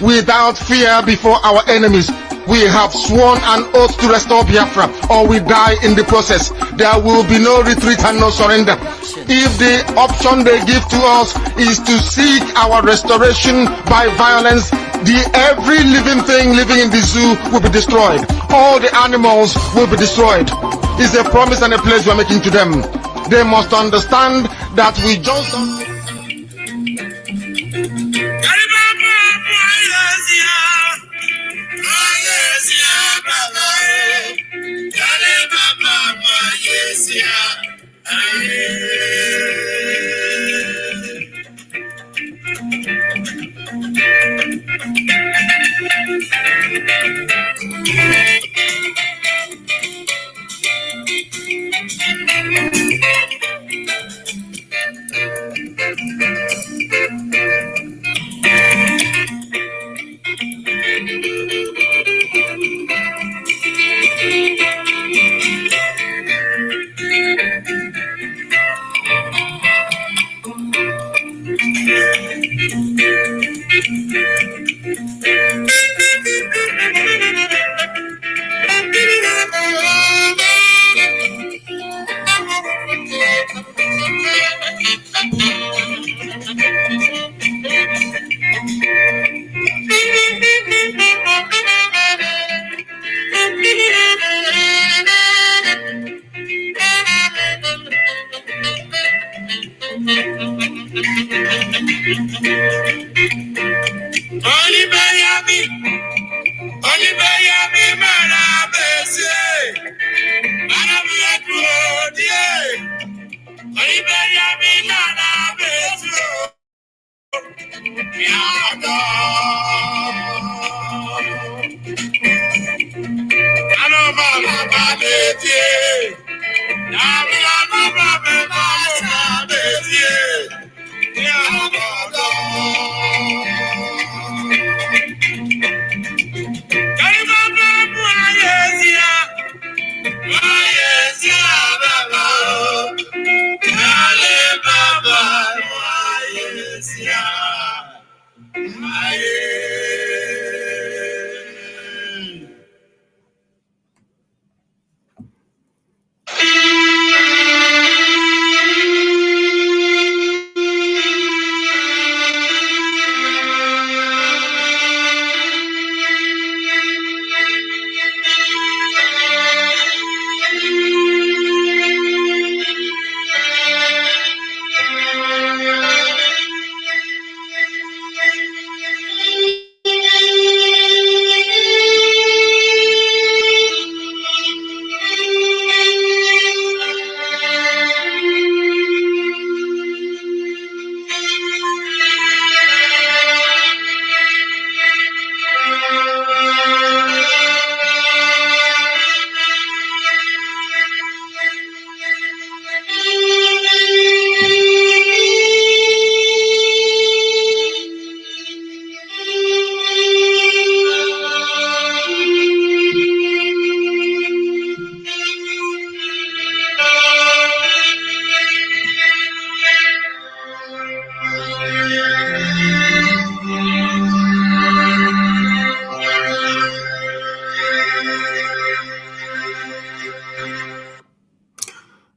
without fear before our enemies. We have sworn an oath to restore Biafra, or we die in the process. There will be no retreat and no surrender. If the option they give to us is to seek our restoration by violence, every living thing living in the zoo will be destroyed. All the animals will be destroyed. It's a promise and a pledge we're making to them. They must understand that we just don't...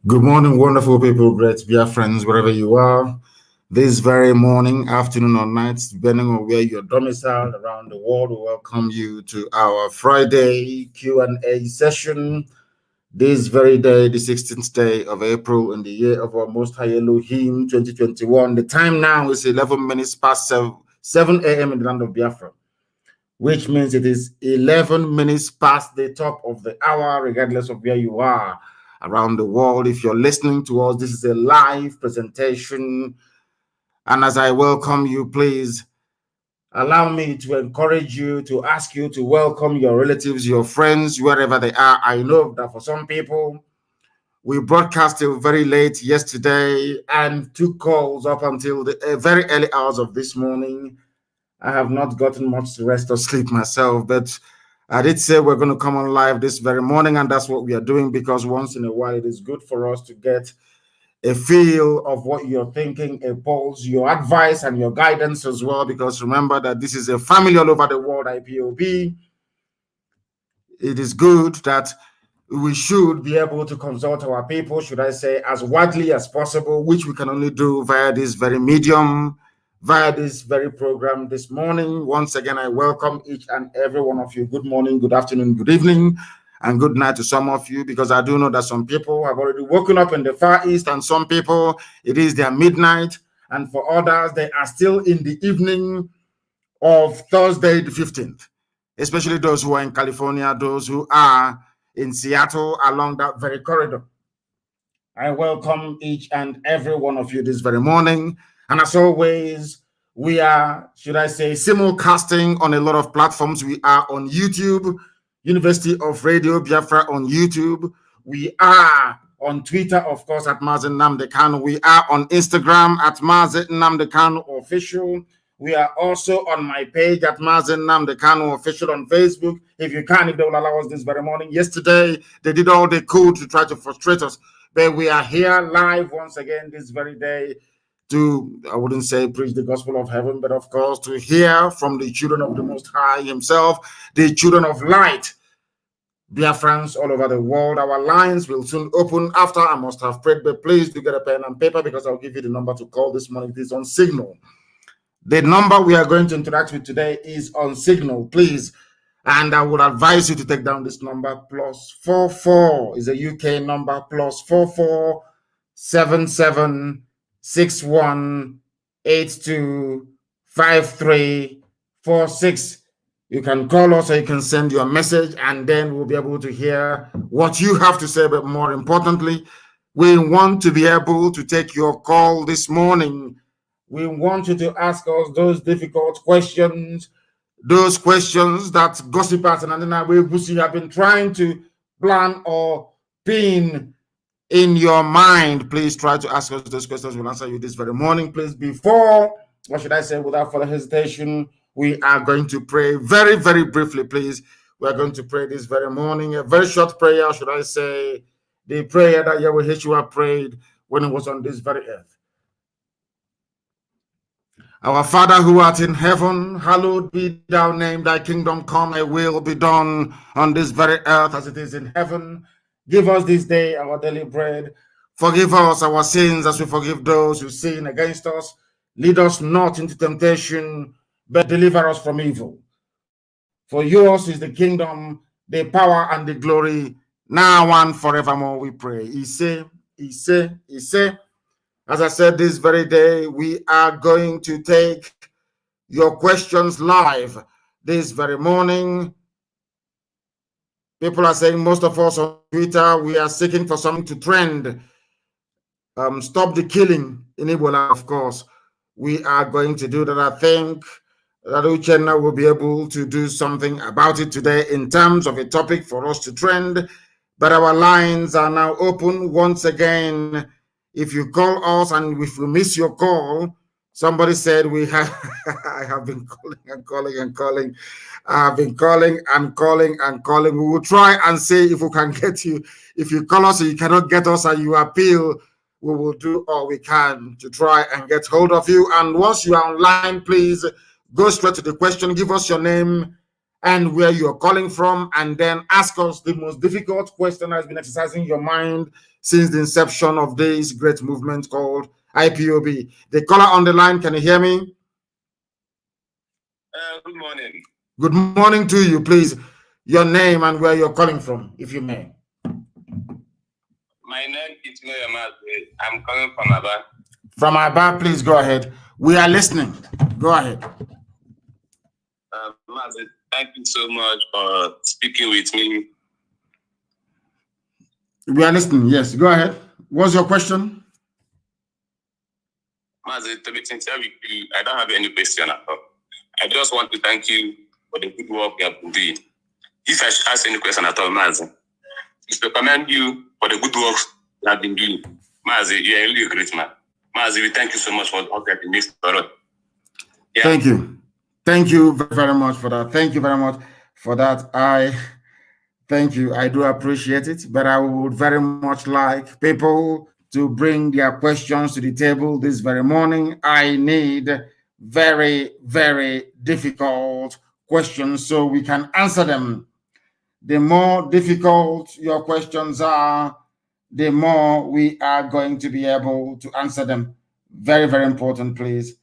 Good morning, wonderful people, great Biafrans, wherever you are. This very morning, afternoon, or night, depending on where you're domiciled around the world, we welcome you to our Friday Q&A session. This very day, the 16th day of April, in the year of our Most High Elohim, 2021. The time now is 11 minutes past 7 a.m. in the land of Biafra, which means it is 11 minutes past the top of the hour, regardless of where you are around the world. If you're listening to us, this is a live presentation. And as I welcome you, please allow me to encourage you, to ask you to welcome your relatives, your friends, wherever they are. I know that for some people, we broadcast till very late yesterday and took calls up until the very early hours of this morning. I have not gotten much rest or sleep myself, but I did say we're going to come on live this very morning, and that's what we are doing, because once in a while it is good for us to get a feel of what you're thinking, a pulse, your advice and your guidance as well, because remember that this is a family all over the world, IPOB. It is good that we should be able to consult our people, should I say, as widely as possible, which we can only do via this very medium, via this very program this morning. Once again, I welcome each and every one of you. Good morning, good afternoon, good evening, and good night to some of you, because I do know that some people have already woken up in the Far East, and some people, it is their midnight, and for others, they are still in the evening of Thursday the 15th, especially those who are in California, those who are in Seattle along that very corridor. I welcome each and every one of you this very morning. And as always, we are, should I say, simulcasting on a lot of platforms. We are on YouTube, University of Radio Biafra on YouTube. We are on Twitter, of course, at Mazi Nnamdi Kanu. We are on Instagram at Mazi Nnamdi Kanu Official. We are also on my page at Mazi Nnamdi Kanu Official on Facebook. If you can, if they will allow us this very morning. Yesterday, they did all they could to try to frustrate us. But we are here live once again this very day to, I wouldn't say preach the gospel of heaven, but of course to hear from the children of the Most High himself, the children of light, Biafrans all over the world. Our lines will soon open after I must have prayed, but please do get a pen and paper, because I'll give you the number to call this morning. It is on Signal. The number we are going to interact with today is on Signal, please. And I would advise you to take down this number. +44 is a UK number. +44 77 61 82 53 46. You can call us or you can send your message, and then we'll be able to hear what you have to say. But more importantly, we want to be able to take your call this morning. We want you to ask us those difficult questions, those questions that gossipers and Busi have been trying to plan or pin in your mind. Please try to ask us those questions. We'll answer you this very morning. Please, before, what should I say, without further hesitation, we are going to pray very, very briefly, please. We are going to pray this very morning, a very short prayer, should I say, the prayer that Yahweh Yeshua prayed when he was on this very earth. Our Father who art in heaven, hallowed be thy name, thy kingdom come, thy will be done on this very earth as it is in heaven. Give us this day our daily bread. Forgive us our sins as we forgive those who sin against us. Lead us not into temptation, but deliver us from evil. For yours is the kingdom, the power, and the glory, now and forevermore, we pray. Ise, Ise, Ise. As I said, this very day, we are going to take your questions live this very morning. People are saying, most of us on Twitter, we are seeking for something to trend. Stop the killing in Ebola, of course. We are going to do that. I think that Uchenna will be able to do something about it today in terms of a topic for us to trend. But our lines are now open once again. If you call us and if we miss your call, somebody said we have, I have been calling and calling and calling. I've been calling and calling and calling. We will try and see if we can get you. If you call us and you cannot get us and you appeal, we will do all we can to try and get hold of you. And once you are online, please go straight to the question. Give us your name and where you're calling from, and then ask us the most difficult question that has been exercising your mind since the inception of this great movement called IPOB. The caller on the line, can you hear me? Good morning. Good morning to you. Please, your name and where you're calling from, if you may. My name is Mazi. I'm calling from Aba. From Aba, please go ahead. We are listening. Go ahead. Mazi, thank you so much for speaking with me. We are listening. Yes, go ahead. What's your question? Mazi, to be sincere with you, I don't have any question at all. I just want to thank you for the good work you have been doing. If I should ask any question at all, Mazi, it's to commend you for the good work you have been doing. Mazi, you are really a great man. Mazi, we thank you so much for all that you made for us. Yeah. Thank you. Thank you very much for that. Thank you very much for that. Thank you. I do appreciate it, but I would very much like people to bring their questions to the table this very morning. I need very, very difficult questions so we can answer them. The more difficult your questions are, the more we are going to be able to answer them. Very, very important, please.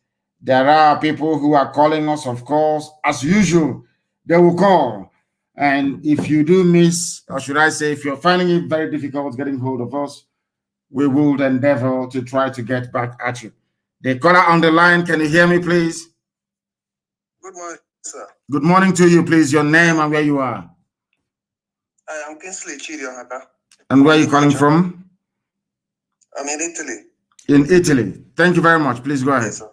There are people who are calling us, of course, as usual. They will call. And if you do miss, or should I say, if you're finding it very difficult getting hold of us, we will endeavor to try to get back at you. The caller on the line, can you hear me, please? Good morning, sir. Good morning to you, please. Your name and where you are. I am Kinsley Chidionaka. And where are you calling from? I'm in Italy. In Italy. Thank you very much. Please go ahead. Yes, sir.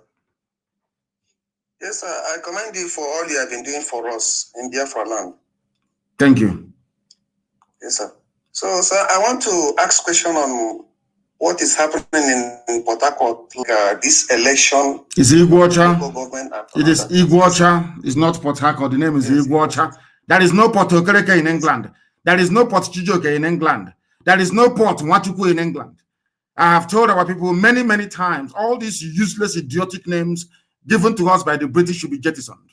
Yes, sir. I commend you for all you have been doing for us in Biafra land. Thank you. Yes, sir. So, sir, I want to ask a question on what is happening in Port Harcourt, like, this election. Is Iguacha? It is Iguacha. It's not Port Harcourt. The name is Iguacha. There is no Port Okereke in England. There is no Port Chijoke in England. There is no Port Nwachukwu in England. I have told our people many, many times, all these useless, idiotic names given to us by the British should be jettisoned.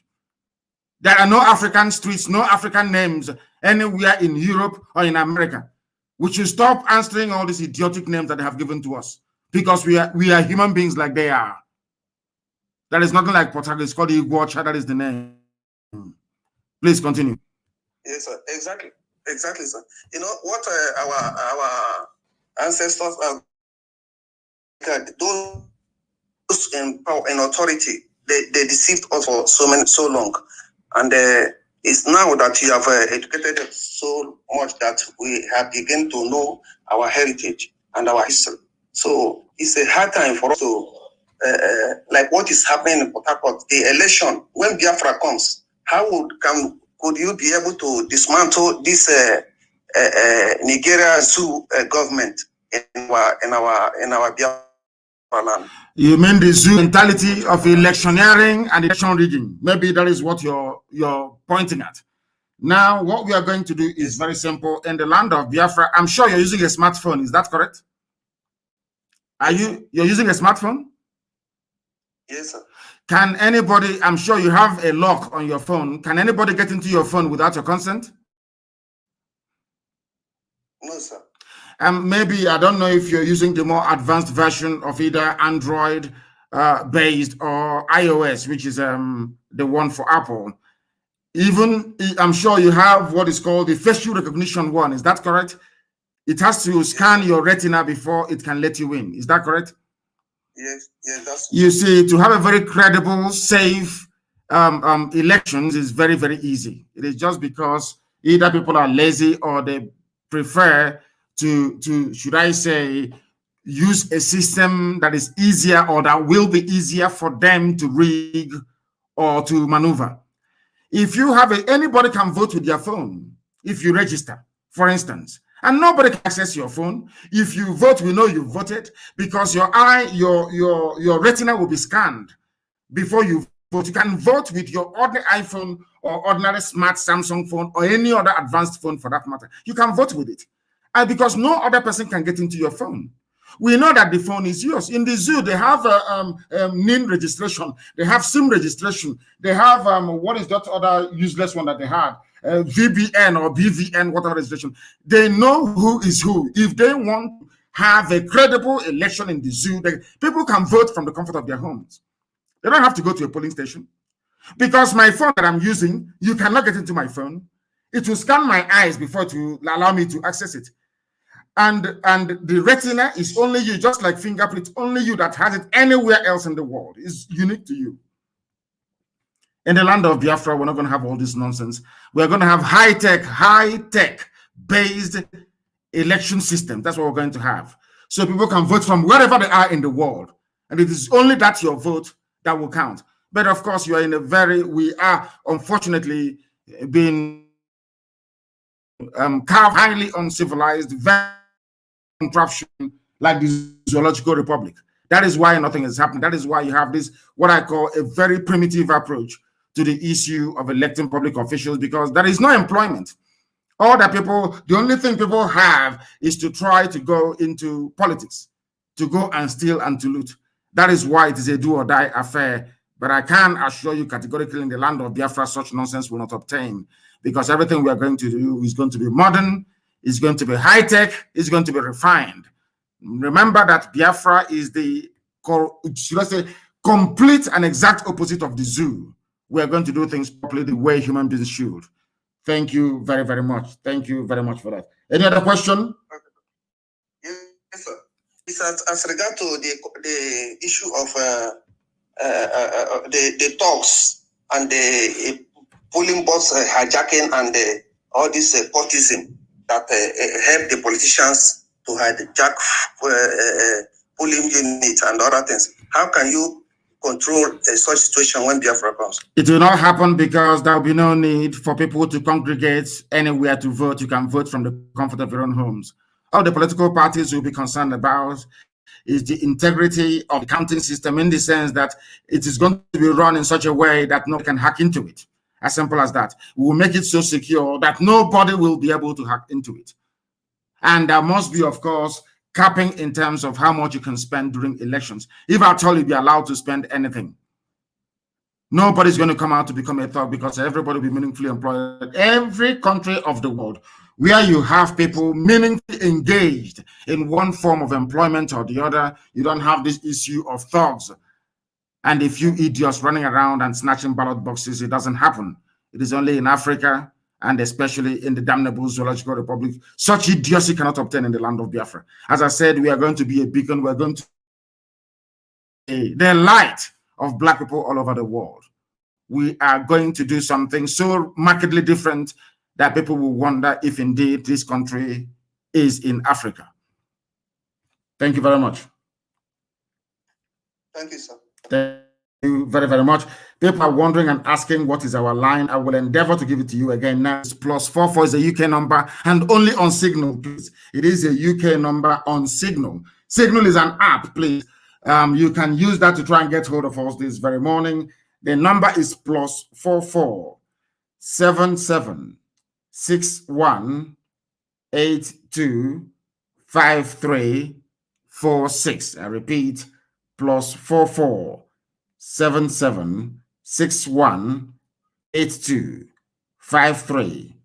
There are no African streets, no African names anywhere in Europe or in America. We should stop answering all these idiotic names that they have given to us because we are human beings like they are. There is nothing like Port Harcourt. It's called Iguacha. That is the name. Please continue. Yes, sir. Exactly, sir. You know what our ancestors are. Those in power and authority, they deceived us for so long, and it's now that you have educated us so much that we have begun to know our heritage and our history. So it's a hard time for us to like what is happening in Port Harcourt. The election, when Biafra comes, could you be able to dismantle this Nigeria zoo government in our Biafra land? You mean the zoo mentality of electioneering and election rigging? Maybe that is what you're pointing at. Now, what we are going to do is very simple. In the land of Biafra, I'm sure you're using a smartphone. Is that correct? You're using a smartphone? Yes, sir. Can anybody, I'm sure you have a lock on your phone. Can anybody get into your phone without your consent? No, sir. Maybe, I don't know if you're using the more advanced version of either Android based or iOS, which is the one for Apple. Even, I'm sure you have what is called the facial recognition one. Is that correct? It has to scan your retina before it can let you in. Is that correct? Yes, that's. You see, to have a very credible, safe elections is very, very easy. It is just because either people are lazy or they prefer to should I say, use a system that is easier or that will be easier for them to rig or to maneuver. If you have anybody can vote with their phone, if you register, for instance, and nobody can access your phone. If you vote, we know you voted because your retina will be scanned before you vote. You can vote with your ordinary iPhone or ordinary smart Samsung phone or any other advanced phone for that matter. You can vote with it. And because no other person can get into your phone. We know that the phone is yours. In the zoo, they have NIN registration. They have SIM registration. They have, what is that other useless one that they had? VBN or BVN, whatever registration. They know who is who. If they want to have a credible election in the zoo, people can vote from the comfort of their homes. They don't have to go to a polling station. Because my phone that I'm using, you cannot get into my phone. It will scan my eyes before it will allow me to access it. And the retina is only you, just like fingerprint, only you that has it anywhere else in the world. It's unique to you. In the land of Biafra, we're not going to have all this nonsense. We're going to have high-tech based election system. That's what we're going to have. So people can vote from wherever they are in the world. And it is only that your vote that will count. But of course, you are in we are unfortunately being highly uncivilized, very contraption like the Zoological Republic. That is why nothing is happening. That is why you have this, what I call a very primitive approach to the issue of electing public officials, because there is no employment. All that the only thing people have is to try to go into politics. to go and steal and to loot. That is why it is a do or die affair. But I can assure you categorically in the land of Biafra, such nonsense will not obtain, because everything we are going to do is going to be modern, it's going to be high-tech, it's going to be refined. Remember that Biafra is the, should I say, complete and exact opposite of the zoo. We are going to do things properly the way human beings should. Thank you very, very much. Thank you very much for that. Any other question? Yes, sir. It's as regard to the issue of the talks and the polling bots hijacking and all this courtism that help the politicians to hijack polling units and other things. How can you control such situation when Biafra comes? It will not happen because there will be no need for people to congregate anywhere to vote. You can vote from the comfort of your own homes. All the political parties will be concerned about is the integrity of the counting system, in the sense that it is going to be run in such a way that nobody can hack into it. As simple as that. We will make it so secure that nobody will be able to hack into it. And there must be, of course, capping in terms of how much you can spend during elections. If at all you be allowed to spend anything, nobody's going to come out to become a thug, because everybody will be meaningfully employed. Every country of the world where you have people meaningfully engaged in one form of employment or the other, you don't have this issue of thugs and a few idiots running around and snatching ballot boxes. It doesn't happen. It is only in Africa, and especially in the damnable Zoological Republic. Such idiocy cannot obtain in the land of Biafra. As I said, we are going to be a beacon. We're going to be the light of Black people all over the world. We are going to do something so markedly different that people will wonder if indeed this country is in Africa. Thank you very much. Thank you, sir. Thank you very, very much. People are wondering and asking what is our line. I will endeavor to give it to you again. Now it's +44 is a UK number, and only on Signal, please. It is a UK number on Signal. Signal is an app, please. You can use that to try and get hold of us this very morning. The number is +44 77 61 82 53 46. I repeat, +44 77 61 82 53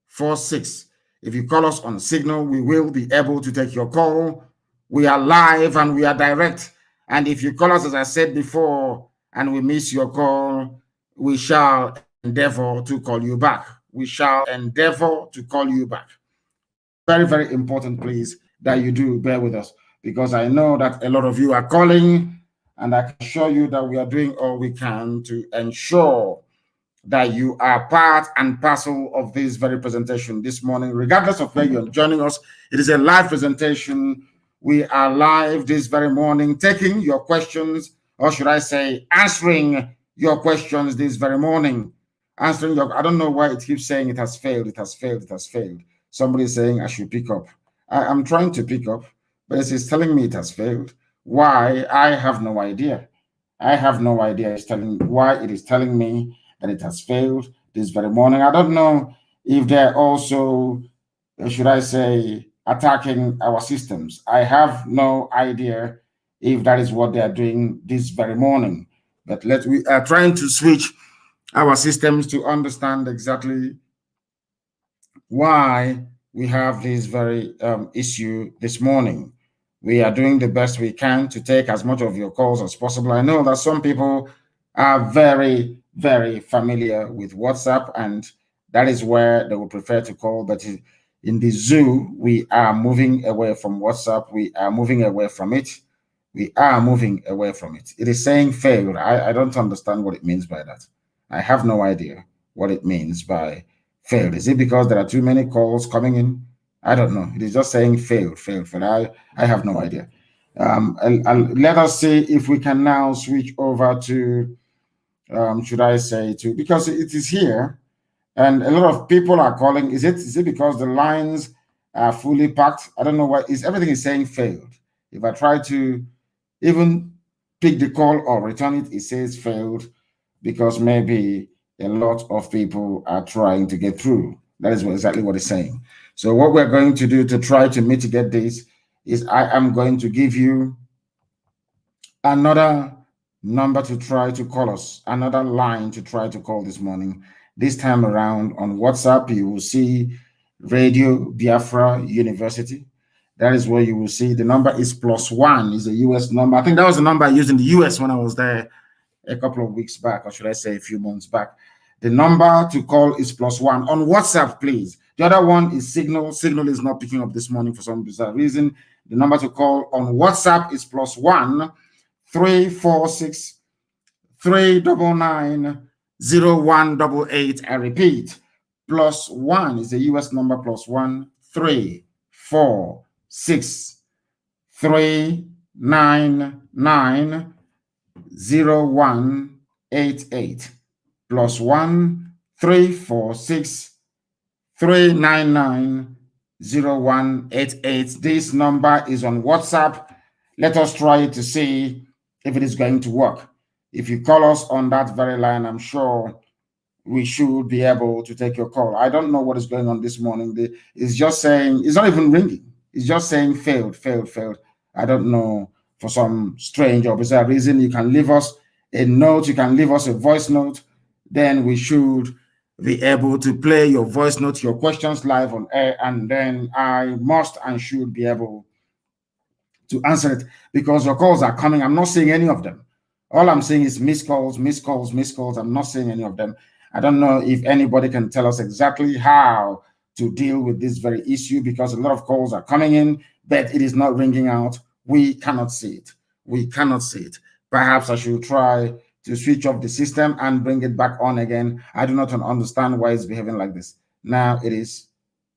46. If you call us on Signal, we will be able to take your call. We are live and we are direct. And if you call us, as I said before, and we miss your call, we shall endeavor to call you back. We shall endeavor to call you back. Very, very important, please, that you do bear with us, because I know that a lot of you are calling, and I can assure you that we are doing all we can to ensure that you are part and parcel of this very presentation this morning, regardless of where you're joining us. It is a live presentation. We are live this very morning, taking your questions, or should I say, answering your questions this very morning. Answering your, I don't know why it keeps saying it has failed, it has failed, it has failed. Somebody is saying I should pick up. I'm trying to pick up, but it's telling me it has failed. Why? I have no idea. I have no idea. It's telling why it is telling me that it has failed this very morning. I don't know if they're also, should I say, attacking our systems. I have no idea if that is what they are doing this very morning. But we are trying to switch our systems to understand exactly why we have this very issue this morning. We are doing the best we can to take as much of your calls as possible. I know that some people are very, very familiar with WhatsApp, and that is where they would prefer to call. But in the zoo, we are moving away from WhatsApp. We are moving away from it. We are moving away from it. It is saying failed. I don't understand what it means by that. I have no idea what it means by failed. Is it because there are too many calls coming in? I don't know. It is just saying failed, failed, failed. I have no idea. Let us see if we can now switch over to, should I say, to, because it is here and a lot of people are calling. Is it because the lines are fully packed? I don't know why. Everything is saying failed. If I try to even pick the call or return it, it says failed, because maybe a lot of people are trying to get through. That is exactly what it's saying. So what we're going to do to try to mitigate this is I am going to give you another number to try to call us, another line to try to call this morning. This time around on WhatsApp, you will see Radio Biafra University. That is where you will see the number is +1, is a US number. I think that was the number I used in the US when I was there a couple of weeks back, or should I say a few months back. The number to call is +1 on WhatsApp, please. The other one is Signal. Signal is not picking up this morning for some bizarre reason. The number to call on WhatsApp is +1 346 399 0188. I repeat, +1 is the US number, +1 346 399 0188. +1 346 399 0188. This number is on WhatsApp. Let us try to see if it is going to work. If you call us on that very line, I'm sure we should be able to take your call. I don't know what is going on this morning. It's just saying, it's not even ringing. It's just saying failed. I don't know, for some strange or bizarre reason. You can leave us a note. You can leave us a voice note. Then we should be able to play your voice note, your questions live on air, and then I must and should be able to answer it because your calls are coming. I'm not seeing any of them. All I'm seeing is missed calls. I'm not seeing any of them. I don't know if anybody can tell us exactly how to deal with this very issue because a lot of calls are coming in, but it is not ringing out. We cannot see it. Perhaps I should try to switch off the system and bring it back on again. I do not understand why it's behaving like this. Now it is,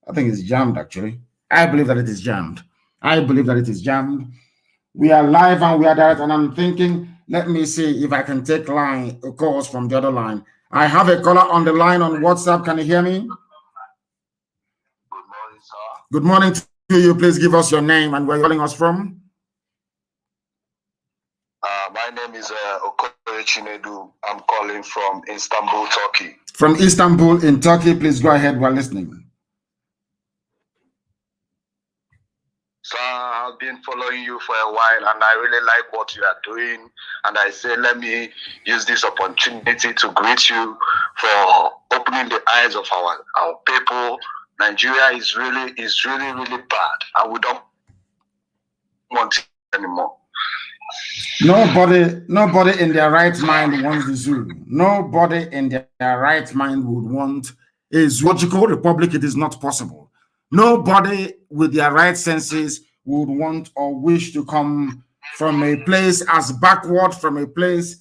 I think it's jammed actually. I believe that it is jammed. We are live and we are direct, and I'm thinking, let me see if I can take calls from the other line. I have a caller on the line on WhatsApp. Can you hear me? Good morning, sir. Good morning to you. Please give us your name and where you're calling us from. My name is Okoye Chinedu. I'm calling from Istanbul, Turkey. From Istanbul in Turkey. Please go ahead while listening. So I've been following you for a while and I really like what you are doing. And I say, let me use this opportunity to greet you for opening the eyes of our people. Nigeria is really bad and we don't want it anymore. Nobody in their right mind wants the zoo. Nobody in their right mind would want a zoological republic. It is not possible. Nobody with their right senses would want or wish to come from a place as backward, from a place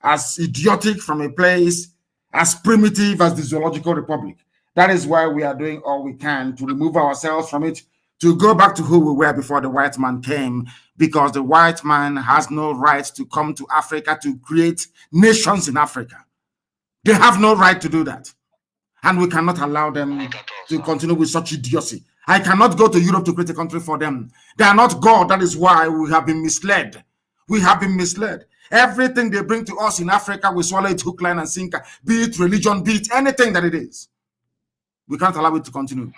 as idiotic, from a place as primitive as the zoological republic. That is why we are doing all we can to remove ourselves from it, to go back to who we were before the white man came, because the white man has no right to come to Africa to create nations in Africa. They have no right to do that. And we cannot allow them to continue with such idiocy. I cannot go to Europe to create a country for them. They are not God. That is why we have been misled. Everything they bring to us in Africa, we swallow it hook, line, and sinker, be it religion, be it anything that it is. We can't allow it to continue.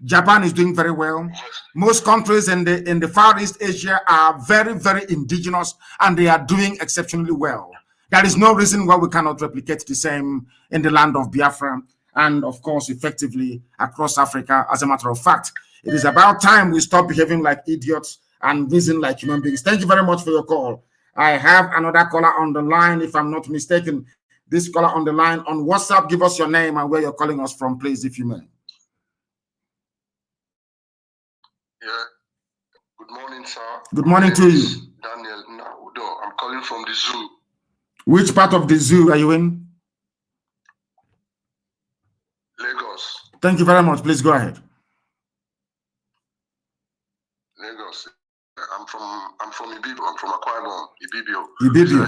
Japan is doing very well. Most countries in the Far East Asia are very, very indigenous, and they are doing exceptionally well. There is no reason why we cannot replicate the same in the land of Biafra, and of course, effectively across Africa. As a matter of fact, it is about time we stop behaving like idiots and reason like human beings. Thank you very much for your call. I have another caller on the line, if I'm not mistaken. This caller on the line on WhatsApp, give us your name and where you're calling us from, please, if you may. Yeah. Good morning, sir. Good morning to you. Daniel Naudo. I'm calling from the zoo. Which part of the zoo are you in? Lagos. Thank you very much. Please go ahead. Lagos. I'm from Ibibio. I'm from Akwa Ibom. Ibibio.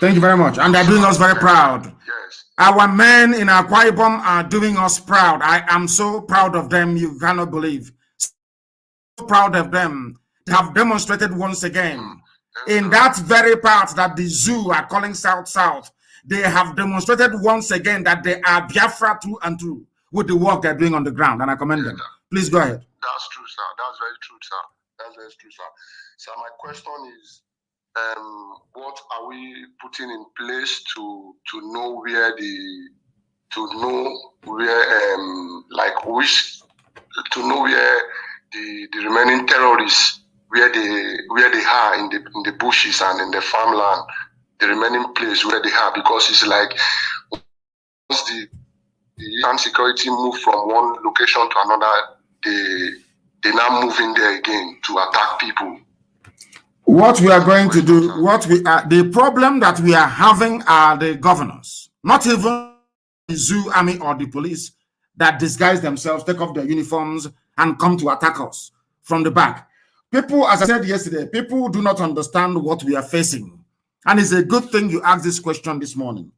Thank you very much. And they're doing us very proud. Yes. Our men in Akwa Ibom are doing us proud. I am so proud of them. You cannot believe. So proud of them. They have demonstrated once again in that very part that the zoo are calling South. They have demonstrated once again that they are Biafra through and through with the work they're doing on the ground, and I commend them. Please go ahead. That's true, sir. That's very true, sir. That's true, sir. So my question is, what are we putting in place to know where the remaining terrorists, where they are in the bushes and in the farmland, the remaining place where they are, because it's like once the security move from one location to another, they now move in there again to attack people. What we are going to do, the problem that we are having are the governors, not even the zoo army or the police that disguise themselves, take off their uniforms and come to attack us from the back. People, as I said yesterday, people do not understand what we are facing. And it's a good thing you asked this question this morning.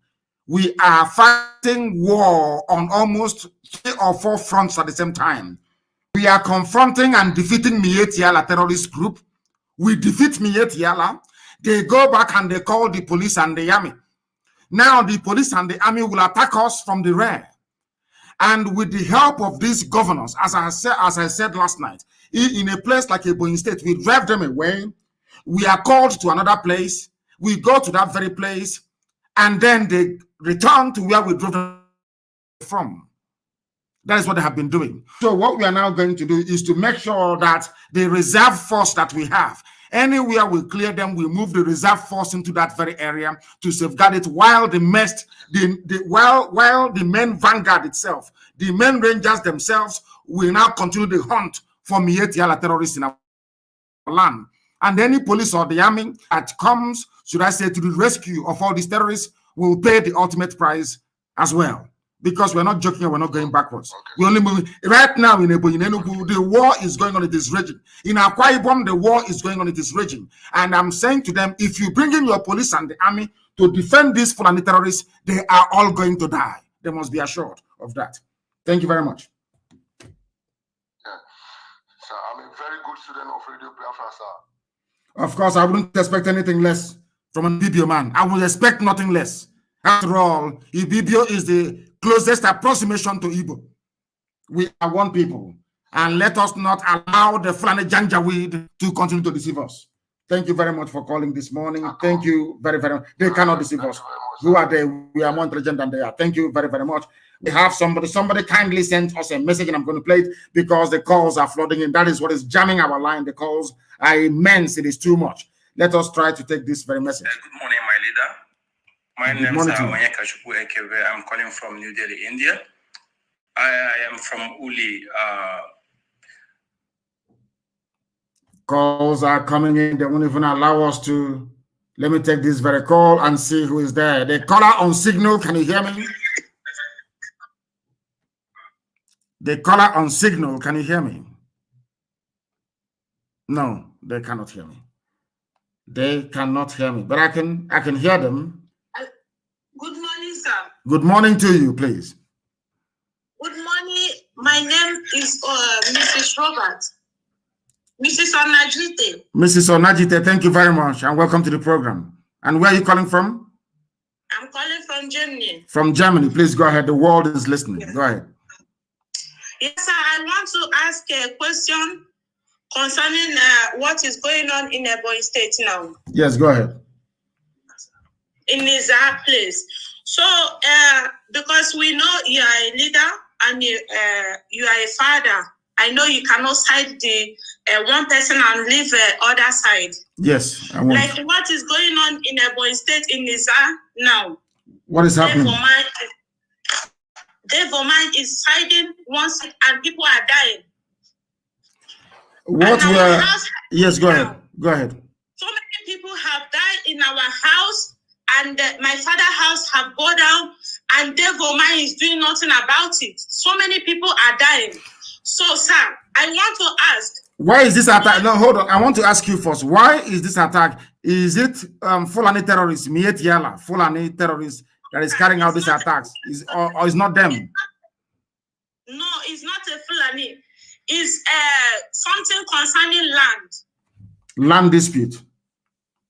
We are fighting war on almost 3 or 4 fronts at the same time. We are confronting and defeating Miyetti Allah terrorist group. We defeat Miyetti Allah. They go back and they call the police and the army. Now the police and the army will attack us from the rear. And with the help of these governors, as I said last night, in a place like Ebonyi State, we drive them away. We are called to another place. We go to that very place, and then they return to where we drove them from. That is what they have been doing. So what we are now going to do is to make sure that the reserve force that we have, anywhere we clear them, we move the reserve force into that very area to safeguard it, while the main vanguard itself, the main rangers themselves, will now continue the hunt for Miyetti Allah terrorists in our land. And any police or the army that comes, should I say, to the rescue of all these terrorists, will pay the ultimate price as well. Because we're not joking, we're not going backwards. We're only moving. Right now in Ebonyi, the war is going on, it is raging. In Akwa Ibom, the war is going on, it is raging. And I'm saying to them, if you bring in your police and the army to defend these Fulani terrorists, they are all going to die. They must be assured of that. Thank you very much. Yeah. Sir, I'm a very good student of Radio Biafra, sir. Of course, I wouldn't expect anything less from a Ibibio man. I would expect nothing less. After all, Ibibio is the closest approximation to Igbo. We are one people, and let us not allow the Fulani Janjaweed to continue to deceive us. Thank you very much for calling this morning. Thank you very, very much. They cannot deceive us. Who are they? We are more intelligent than they are. Thank you very, very much. We have somebody kindly sent us a message, and I'm going to play it because the calls are flooding in. That is what is jamming our line. The calls are immense. It is too much. Let us try to take this very message. Good morning, my leader. My name is Onyeka Chukwu Ekebe. I'm calling from New Delhi, India. I am from Uli. Calls are coming in. They won't even allow us to. Let me take this very call and see who is there. The caller on signal, can you hear me? The caller on signal, can you hear me? No, they cannot hear me. They cannot hear me, but I can hear them. Good morning, sir. Good morning to you, please. Good morning. My name is Mrs. Robert. Mrs. Onajite. Mrs. Onajite, thank you very much and welcome to the program. And where are you calling from? I'm calling from Germany. From Germany. Please go ahead. The world is listening. Yes. Go ahead. Yes, sir. I want to ask a question concerning what is going on in Ebonyi State now. Yes, go ahead. In Nizar place. So, because we know you are a leader and you are a father, I know you cannot side the one person and leave the other side. Yes, I want. Like what is going on in Ebonyi State in Nizar now? What is happening? Devorman is siding one side and people are dying. What were? Yes, go ahead. Go ahead. So many people have died in our house, and my father's house have gone down, and Devorman is doing nothing about it. So many people are dying. So, sir, I want to ask. Why is this attack? No, hold on. I want to ask you first. Why is this attack? Is it Fulani terrorists, Miyetti Allah, Fulani terrorists that is carrying out these attacks? Or is not them? No, it's not a Fulani. It's something concerning land. Land dispute.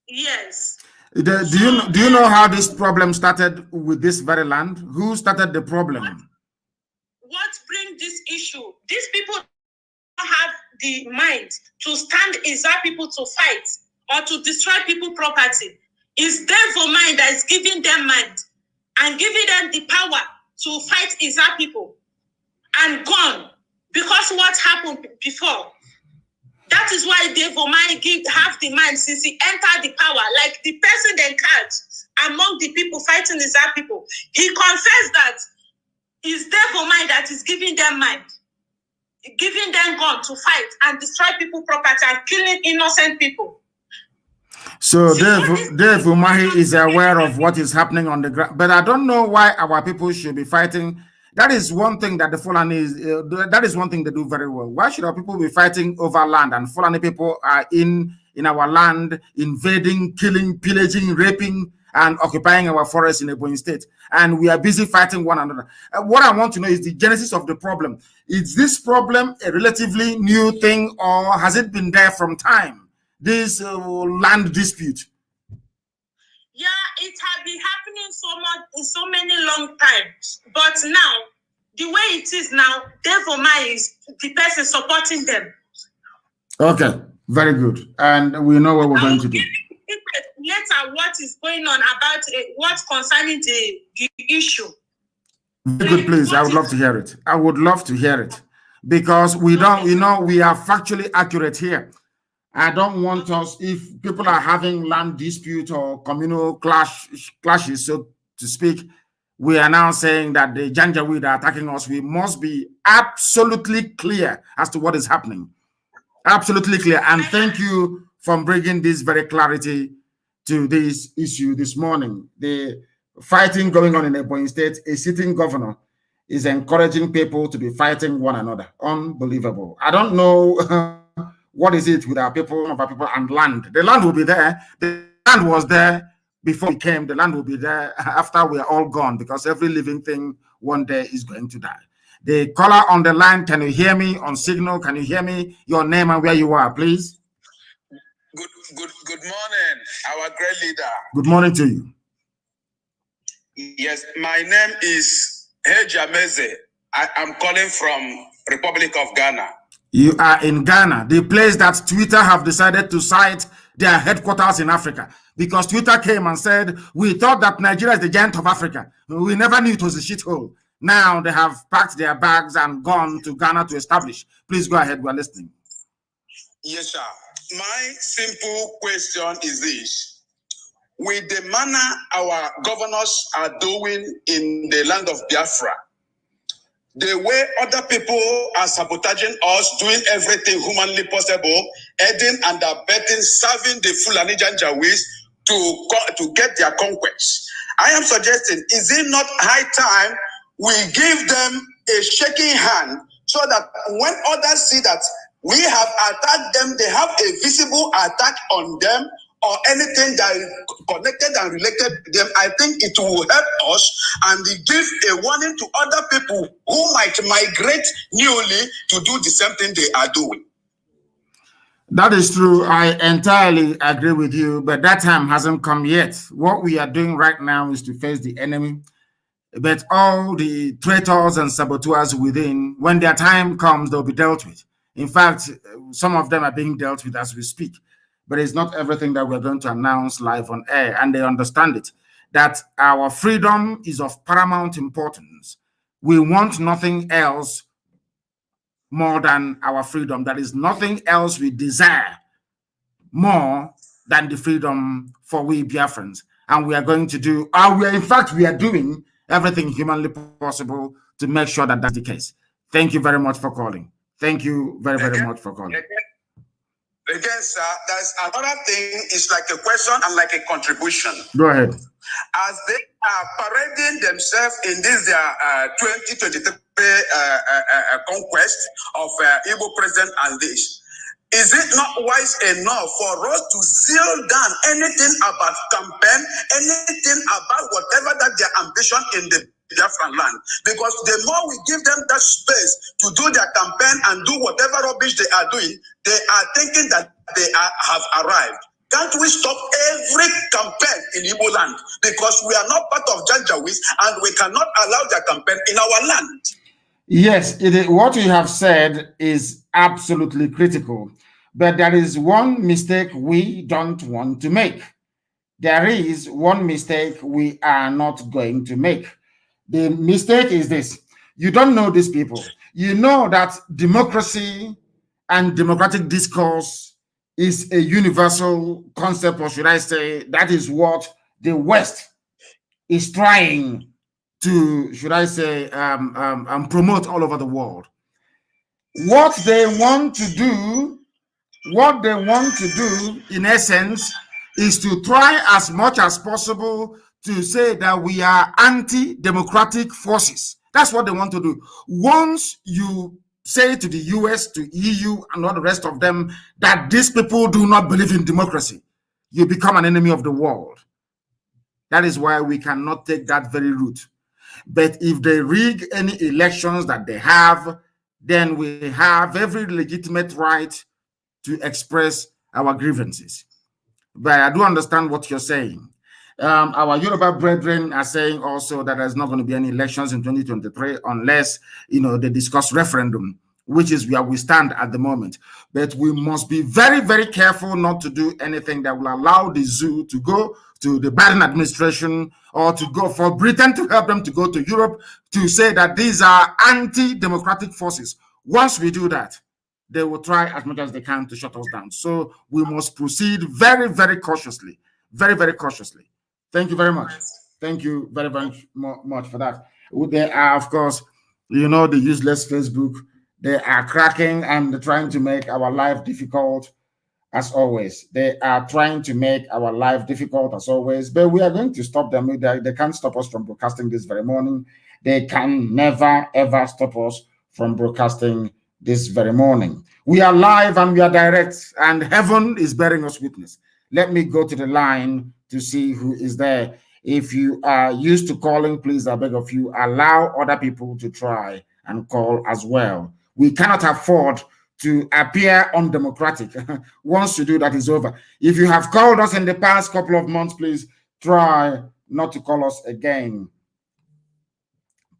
Yes. Do you know how this problem started with this very land? Who started the problem? What brings this issue? These people have the mind to stand Izar people to fight or to destroy people property. It's devil mind that is giving them mind and giving them the power to fight Izar people and gone. Because what happened before, that is why devil mind have the mind since he entered the power, like the person they catch among the people fighting Izar people. He confessed that it's devil mind that is giving them mind, giving them gun to fight and destroy people property and killing innocent people. So Dave Umahi is aware of what is happening on the ground, but I don't know why our people should be fighting. That is one thing that the Fulani that is one thing they do very well. Why should our people be fighting over land? And Fulani people are in our land, invading, killing, pillaging, raping, and occupying our forests in Ebonyi State. And we are busy fighting one another. What I want to know is the genesis of the problem. Is this problem a relatively new thing, or has it been there from time? This land dispute? Yeah, it has been happening so much in so many long times. But now, the way it is now, Devomai is the person supporting them. Okay, very good. And we know what we're going to do. Later, what is going on about what's concerning the issue. Very good, please. I would love to hear it. I would love to hear it. Because we don't, we are factually accurate here. I don't want us, if people are having land dispute or communal clashes, so to speak, we are now saying that the Janjaweed are attacking us. We must be absolutely clear as to what is happening. Absolutely clear. And thank you for bringing this very clarity to this issue this morning. The fighting going on in Ebonyi State, a sitting governor is encouraging people to be fighting one another. Unbelievable. I don't know what is it with our people and land. The land will be there. The land was there before we came. The land will be there after we are all gone, because every living thing one day is going to die. The caller on the line, can you hear me on signal? Can you hear me? Your name and where you are, please. Good morning, our great leader. Good morning to you. Yes, my name is Heja Meze. I am calling from Republic of Ghana. You are in Ghana, the place that Twitter have decided to site their headquarters in Africa, because Twitter came and said, we thought that Nigeria is the giant of Africa. We never knew it was a shithole. Now they have packed their bags and gone to Ghana to establish. Please go ahead, we're listening. Yes, sir. My simple question is this. With the manner our governors are doing in the land of Biafra, the way other people are sabotaging us, doing everything humanly possible, aiding and abetting, serving the Fulani Janjaweeds to get their conquests. I am suggesting, is it not high time we give them a shaking hand so that when others see that we have attacked them, they have a visible attack on them, or anything that is connected and related to them? I think it will help us and give a warning to other people who might migrate newly to do the same thing they are doing. That is true. I entirely agree with you, but that time hasn't come yet. What we are doing right now is to face the enemy. But all the traitors and saboteurs within, when their time comes, they'll be dealt with. In fact, some of them are being dealt with as we speak. But it's not everything that we're going to announce live on air, and they understand it, that our freedom is of paramount importance. We want nothing else more than our freedom. There is nothing else we desire more than the freedom for we Biafrans. And we are going to do, we are doing everything humanly possible to make sure that that's the case. Thank you very much for calling. Thank you very, very much for calling. Again, sir, there's another thing. It's like a question and like a contribution. Go ahead. As they are parading themselves in this their 2023 conquest of Igbo president and this, is it not wise enough for us to seal down anything about campaign, anything about whatever that their ambition in the Biafran land? Because the more we give them that space to do their campaign and do whatever rubbish they are doing, they are thinking that they have arrived. Can't we stop every campaign in Igbo land? Because we are not part of Janjaweed and we cannot allow their campaign in our land. Yes, what you have said is absolutely critical, but there is one mistake we don't want to make. There is one mistake we are not going to make. The mistake is this: you don't know these people. You know that democracy and democratic discourse is a universal concept, or should I say, that is what the West is trying to, should I say, promote all over the world. What they want to do, in essence, is to try as much as possible to say that we are anti-democratic forces. That's what they want to do. Once you say to the US, to EU, and all the rest of them that these people do not believe in democracy, you become an enemy of the world. That is why we cannot take that very route. But if they rig any elections that they have, then we have every legitimate right to express our grievances. But I do understand what you're saying. Our Yoruba brethren are saying also that there's not going to be any elections in 2023 unless, they discuss referendum, which is where we stand at the moment. But we must be very, very careful not to do anything that will allow the zoo to go to the Biden administration, or to go for Britain to help them to go to Europe to say that these are anti-democratic forces. Once we do that, they will try as much as they can to shut us down. So we must proceed very, very cautiously. Very, very cautiously. Thank you very much. Thank you very, very much for that. There are, of course, the useless Facebook. They are cracking and trying to make our life difficult, as always. They are trying to make our life difficult, as always. But we are going to stop them. They can't stop us from broadcasting this very morning. They can never, ever stop us from broadcasting this very morning. We are live and we are direct, and heaven is bearing us witness. Let me go to the line to see who is there. If you are used to calling, please, I beg of you, allow other people to try and call as well. We cannot afford to appear undemocratic. Once you do that, is over. If you have called us in the past couple of months, please try not to call us again.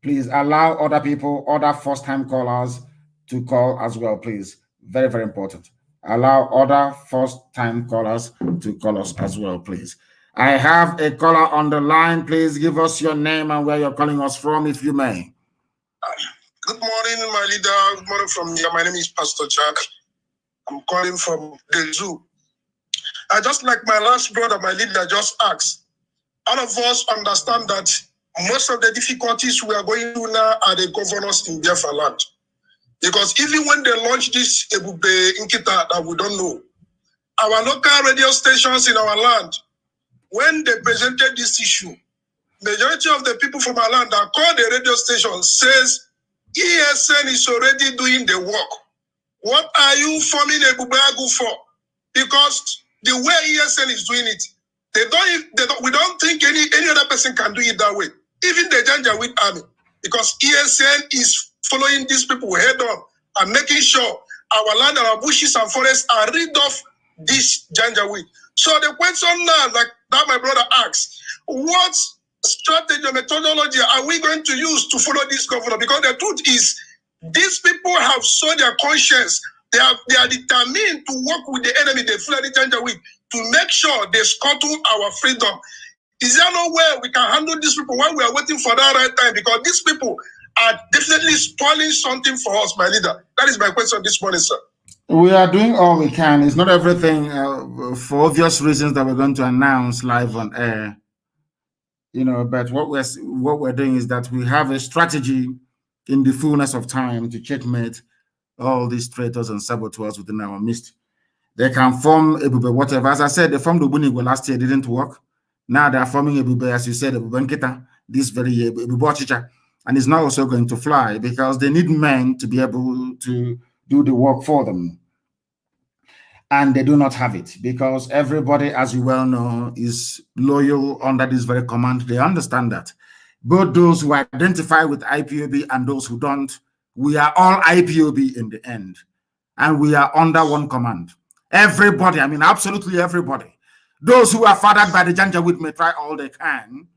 Please allow other people, other first-time callers, to call as well, please. Very, very important. Allow other first-time callers to call us as well, please. I have a caller on the line. Please give us your name and where you're calling us from, if you may. Good morning, my leader. Good morning from here. My name is Pastor Jack. I'm calling from the zoo. I just like my last brother, my leader, just asked. All of us understand that most of the difficulties we are going through now are the governors in Biafra land. Because even when they launched this Ebube Inkita that we don't know, our local radio stations in our land, when they presented this issue, majority of the people from our land that call the radio station says ESN is already doing the work. What are you forming Ebube Agu for? Because the way ESN is doing it, we don't think any other person can do it that way. Even the Janjaweed army, because ESN is following these people head on and making sure our land and our bushes and forests are rid of this Janjaweed. So the question now, like that my brother asked, what strategy or methodology are we going to use to follow this governor? Because the truth is, these people have sold their conscience. They are determined to work with the enemy, the Fulani Janjaweed, to make sure they scuttle our freedom. Is there no way we can handle these people while we are waiting for that right time? Because these people are definitely spoiling something for us, my leader. That is my question this morning, sir. We are doing all we can. It's not everything for obvious reasons that we're going to announce live on air. But what we're doing is that we have a strategy in the fullness of time to checkmate all these traitors and saboteurs within our midst. They can form Ebube, whatever. As I said, they formed Ubunigwe last year, didn't work. Now they are forming Ebube, as you said, Ebube Nkita, this very year, Ebube Ochicha. And it's not also going to fly because they need men to be able to do the work for them. And they do not have it because everybody, as you well know, is loyal under this very command. They understand that. Both those who identify with IPOB and those who don't, we are all IPOB in the end. And we are under one command. Everybody, I mean, absolutely everybody. Those who are fathered by the Janjaweed may try all they can.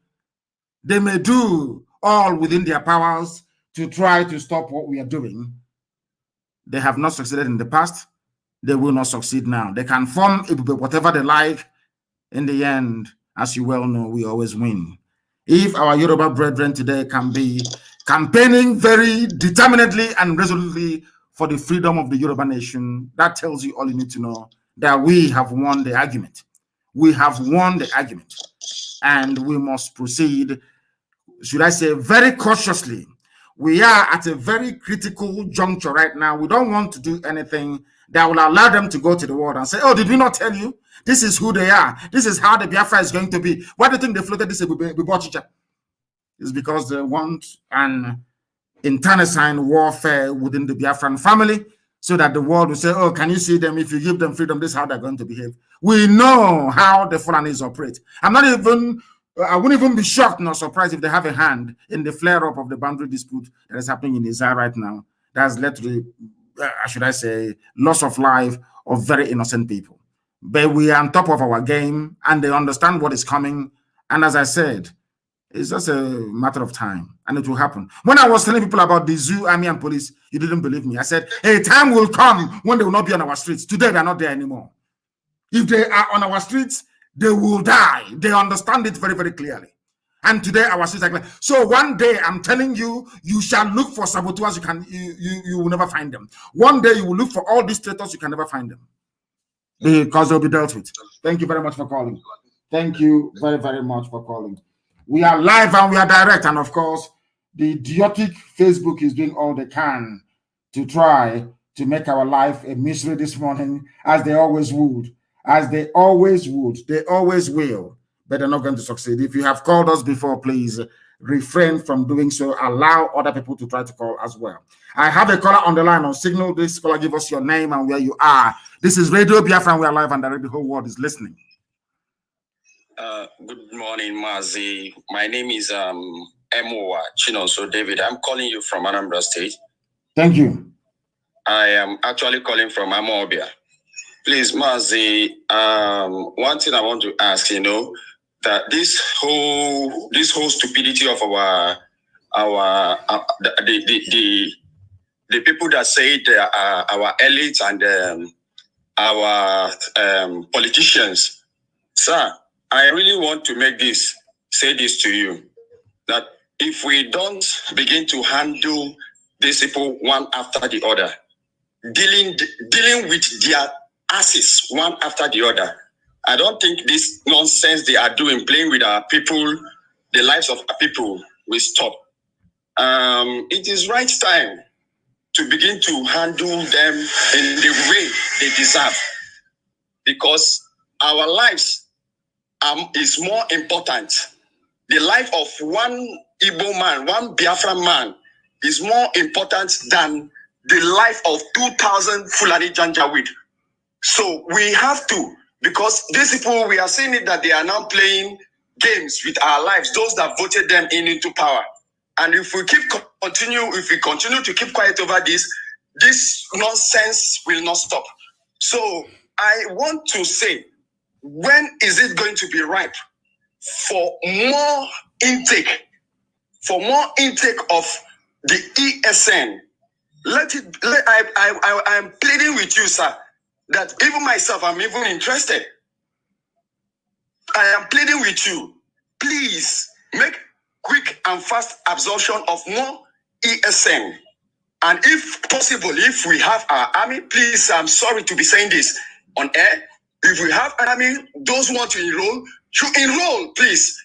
They may do all within their powers to try to stop what we are doing. They have not succeeded in the past. They will not succeed now. They can form whatever they like. In the end, as you well know, we always win. If our Yoruba brethren today can be campaigning very determinedly and resolutely for the freedom of the Yoruba nation, that tells you all you need to know, that we have won the argument. We have won the argument, and we must proceed, should I say, very cautiously. We are at a very critical juncture right now. We don't want to do anything that will allow them to go to the world and say, oh, did we not tell you? This is who they are. This is how the Biafra is going to be. Why do you think they floated this Bibochicha? It's because they want an internecine warfare within the Biafran family, so that the world will say, oh, can you see them? If you give them freedom, this is how they're going to behave. We know how the Fulanis operate. I wouldn't even be shocked nor surprised if they have a hand in the flare-up of the boundary dispute that is happening in Israel right now. That has led to the, should I say, loss of life of very innocent people. But we are on top of our game, and they understand what is coming. And as I said, it's just a matter of time, and it will happen. When I was telling people about the zoo, army, and police, you didn't believe me. I said, a time will come when they will not be on our streets. Today, they're not there anymore. If they are on our streets, they will die. They understand it very, very clearly. And today, our streets are clear. So one day, I'm telling you, you shall look for saboteurs. You will never find them. One day, you will look for all these traitors. You can never find them, because they'll be dealt with. Thank you very much for calling. Thank you very, very much for calling. We are live and we are direct, and of course, the idiotic Facebook is doing all they can to try to make our life a misery this morning, as they always would, they always will, but they're not going to succeed. If you have called us before, please refrain from doing so. Allow other people to try to call as well. I have a caller on the line on Signal. This caller, give us your name and where you are. This is Radio Biafra, and we are live and direct. The whole world is listening. Good morning, Mazi. My name is Emowa Chinoso David. I'm calling you from Anambra State. Thank you. I am actually calling from Amobia. Please, Mazi, one thing I want to ask, that this whole stupidity of the people that say they are our elites and our politicians, sir. I really want to say this to you, that if we don't begin to handle these people one after the other, dealing with their asses one after the other, I don't think this nonsense they are doing, playing with our people, the lives of our people, will stop. It is right time to begin to handle them in the way they deserve, because our lives is more important. The life of one Igbo man, one Biafra man, is more important than the life of 2,000 Fulani Janjaweed. So we have to, because these people, we are seeing it that they are now playing games with our lives, those that voted them into power. And if we continue to keep quiet over this nonsense will not stop. So I want to say, when is it going to be ripe for more intake of the ESN? I'm pleading with you, sir, that even myself, I'm even interested. I am pleading with you, please make quick and fast absorption of more ESN. And if possible, if we have our army, please, I'm sorry to be saying this on air, if we have an army, those who want to enroll, should enroll, please.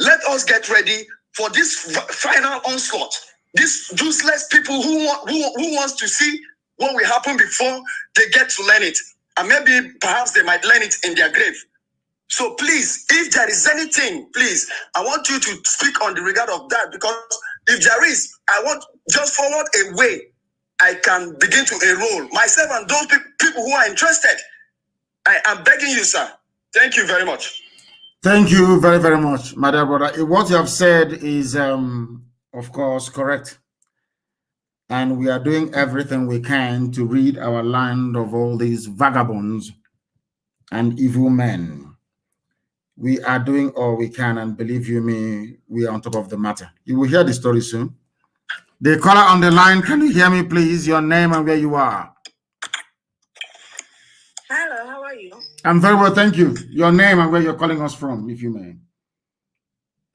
Let us get ready for this final onslaught. These useless people who wants to see what will happen before they get to learn it. And maybe perhaps they might learn it in their grave. So please, if there is anything, please, I want you to speak on the regard of that, because if there is, I want just forward a way I can begin to enroll myself and those people who are interested. I am begging you, sir. Thank you very much. Thank you very, very much, my dear brother. What you have said is, of course, correct. And we are doing everything we can to rid our land of all these vagabonds and evil men. We are doing all we can, and believe you me, we are on top of the matter. You will hear the story soon. The caller on the line, can you hear me, please? Your name and where you are. Hello, how are you? I'm very well, thank you. Your name and where you're calling us from, if you may.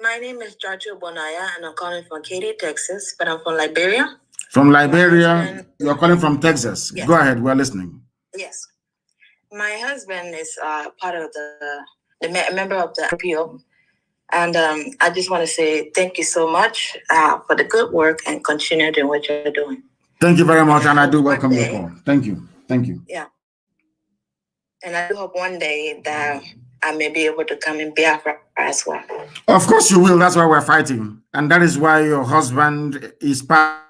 My name is Jojo Bonaya, and I'm calling from Katy, Texas, but I'm from Liberia. From Liberia, you're calling from Texas. Yes. Go ahead, we're listening. Yes. My husband is part of the member of the RPO. And I just want to say thank you so much for the good work and continue doing what you're doing. Thank you very much, and I do welcome your call. Thank you. Thank you. Yeah. And I do hope one day that I may be able to come in Biafra as well. Of course you will. That's why we're fighting. And that is why your husband is part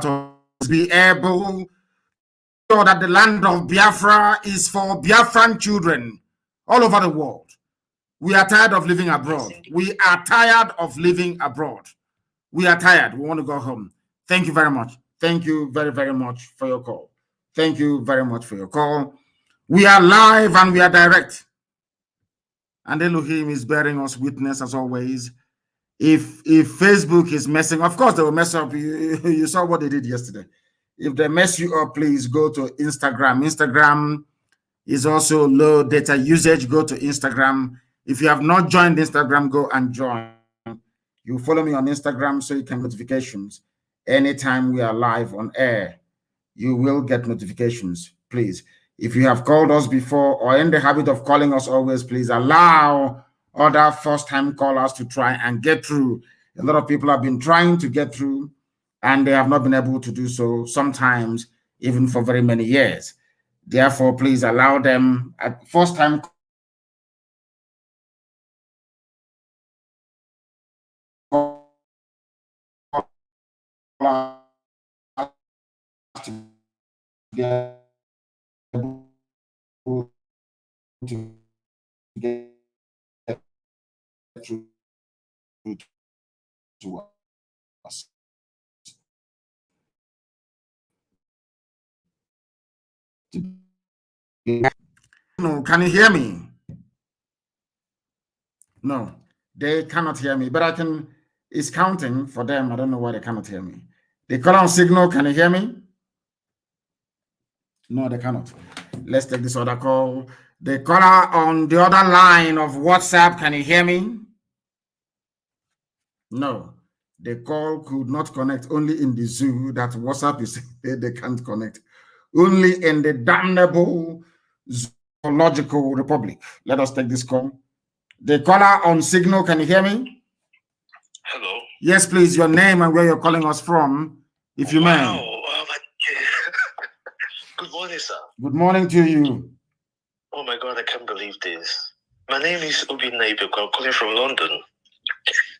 to be able so that the land of Biafra is for Biafran children all over the world. We are tired of living abroad. We are tired of living abroad. We are tired. We want to go home. Thank you very much. Thank you very, very much for your call. Thank you very much for your call. We are live and we are direct. And Elohim is bearing us witness as always. If Facebook is messing, of course they will mess up. You saw what they did yesterday. If they mess you up, please go to Instagram. Instagram is also low data usage. Go to Instagram. If you have not joined Instagram, go and join. You follow me on Instagram so you can get notifications. Anytime we are live on air, you will get notifications, please. If you have called us before or in the habit of calling us always, please allow other first-time callers to try and get through. A lot of people have been trying to get through and they have not been able to do so, sometimes even for very many years. Therefore, please allow them at first-time callers to get through to us. No, can you hear me? No, they cannot hear me, but I can. It's counting for them. I don't know why they cannot hear me. They call on signal. Can you hear me? No, they cannot. Let's take this other call. The caller on the other line of WhatsApp, can you hear me? No, the call could not connect. Only in the zoo that WhatsApp is they can't connect. Only in the damnable zoological republic. Let us take this call. The caller on signal, can you hear me? Hello. Yes, please. Your name and where you're calling us from, if you may. Good morning, sir. Good morning to you. Oh my God, I can't believe this. My name is Mazi Nnamdi Kanu. I'm calling from London.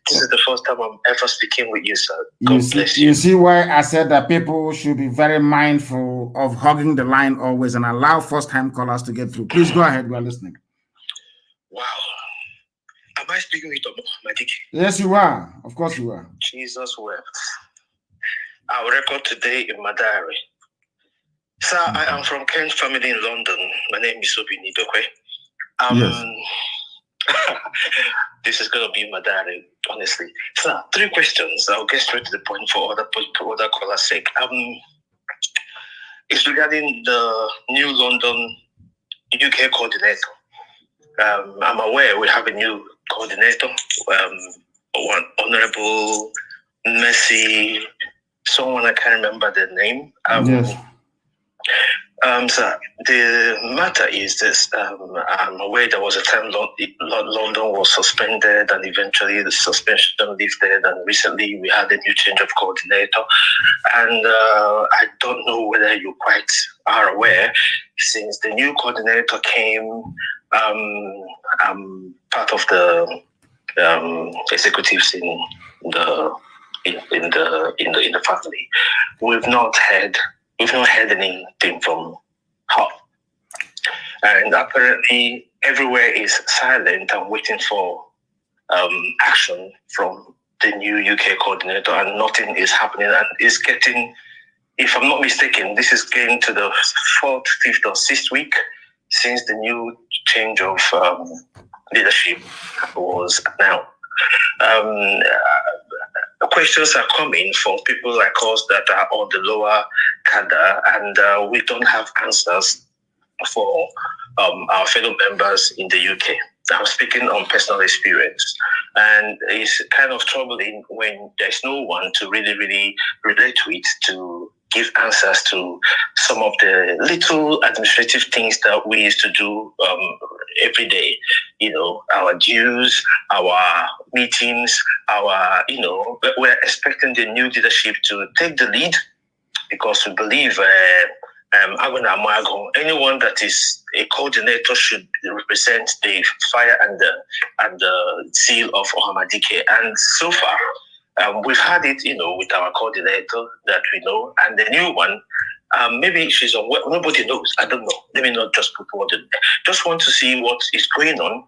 This is the first time I'm ever speaking with you, sir. God bless you. You see why I said that people should be very mindful of hugging the line always and allow first-time callers to get through. Please go ahead. We're listening. Wow. Am I speaking with Madiki? Yes, you are. Of course you are. Jesus wept. I'll record today in my diary. Sir, I am from Kent family in London. My name is Mazi Nnamdi Kanu. Yes. This is going to be my diary, honestly. Sir, 3 questions. I'll get straight to the point for other callers' sake. It's regarding the new London UK coordinator. I'm aware we have a new coordinator, one Honorable Messi, someone I can't remember the name. Yes. Sir, the matter is this. I'm aware there was a time London was suspended and eventually the suspension lifted, and recently we had a new change of coordinator. And I don't know whether you quite are aware, since the new coordinator came, I'm part of the executives in the family. We've not heard anything from her, and apparently everywhere is silent and waiting for action from the new UK coordinator, and nothing is happening. And it's getting, if I'm not mistaken, this is getting to the 4th, 5th, or 6th week since the new change of leadership was now. Questions are coming from people like us that are on the lower cadre, and we don't have answers for our fellow members in the UK. I'm speaking on personal experience, and it's kind of troubling when there's no one to really relate to it, to give answers to some of the little administrative things that we used to do every day. You know, our dues, our meetings, our, you know, we're expecting the new leadership to take the lead, because we believe anyone that is a coordinator should represent the fire and the zeal of Ohamadike. And so far, we've had it, you know, with our coordinator that we know, and the new one, maybe she's on, nobody knows. I don't know. Let me not just put word in there. Just want to see what is going on.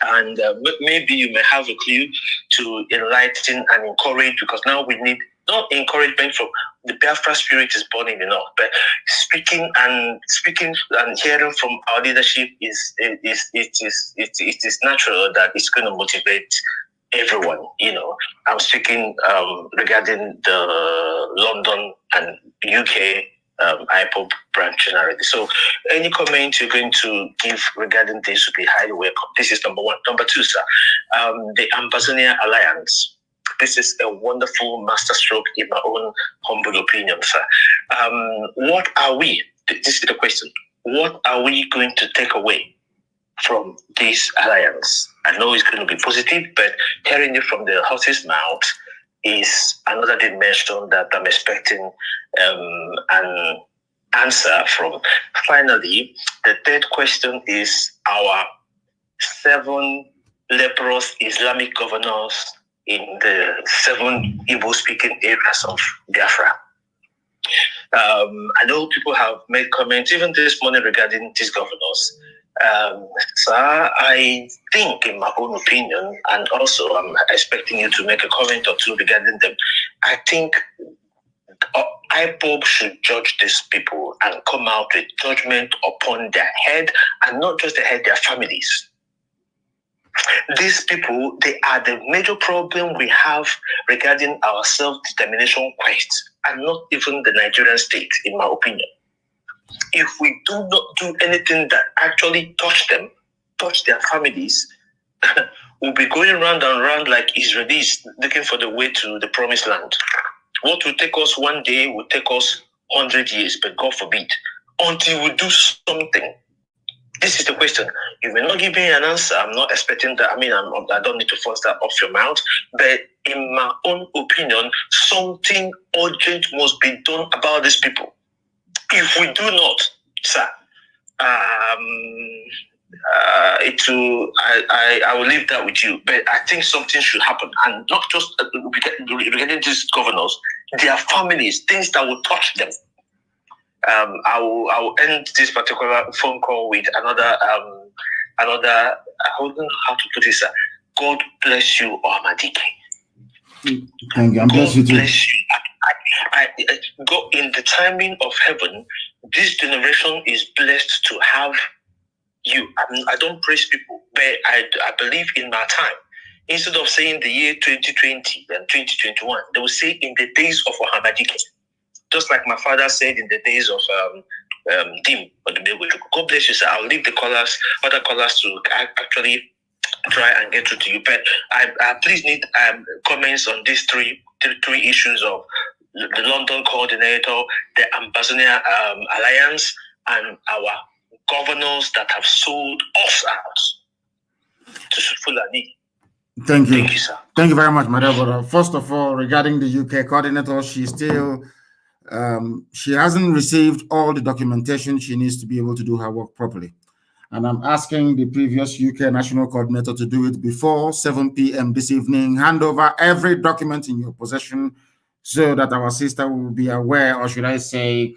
And maybe you may have a clue to enlighten and encourage, because now we need not encouragement from the Biafra spirit is burning enough, but speaking and hearing from our leadership is natural that it's going to motivate everyone. You know, I'm speaking regarding the London and UK IPOB branch generally. So any comment you're going to give regarding this would be highly welcome. This is number one. Number two, sir, the Ambazonia Alliance. This is a wonderful masterstroke in my own humble opinion, sir. What are we, this is the question, what are we going to take away from this alliance? I know it's going to be positive, but hearing it from the horse's mouth is another dimension that I'm expecting an answer from. Finally, the third question is our 7 leprous Islamic governors in the 7 Igbo-speaking areas of Biafra. I know people have made comments even this morning regarding these governors. Sir, I think, in my own opinion, and also I'm expecting you to make a comment or two regarding them, I think IPOB should judge these people and come out with judgment upon their head, and not just their head, their families. These people, they are the major problem we have regarding our self-determination quest, and not even the Nigerian state, in my opinion. If we do not do anything that actually touch them, touch their families, we'll be going round and round like Israelis looking for the way to the promised land. What will take us one day will take us 100 years, but God forbid, until we do something. This is the question. You may not give me an answer. I'm not expecting that. I mean, I don't need to force that off your mouth. But in my own opinion, something urgent must be done about these people. If we do not, sir, I will leave that with you. But I think something should happen, and not just regarding these governors, their families, things that will touch them. I will end this particular phone call with another. I don't know how to put this. God bless you, Ohamadike. Thank you. God bless you too. Bless you. I go in the timing of heaven. This generation is blessed to have you. I don't praise people, but I believe in my time. Instead of saying the year 2020 and 2021, they will say in the days of Ohamadike. Just like my father said in the days of Dim. God bless you, sir. I'll leave the other callers to actually try and get through to you. But I please need comments on these three issues of the London coordinator, the Ambazonia Alliance, and our governors that have sold us out to Fulani. Thank you. Thank you, sir. Thank you very much, my dear brother. First of all, regarding the UK coordinator, she still she hasn't received all the documentation she needs to be able to do her work properly. And I'm asking the previous UK national coordinator to do it before 7 p.m. this evening. Hand over every document in your possession so that our sister will be aware, or should I say,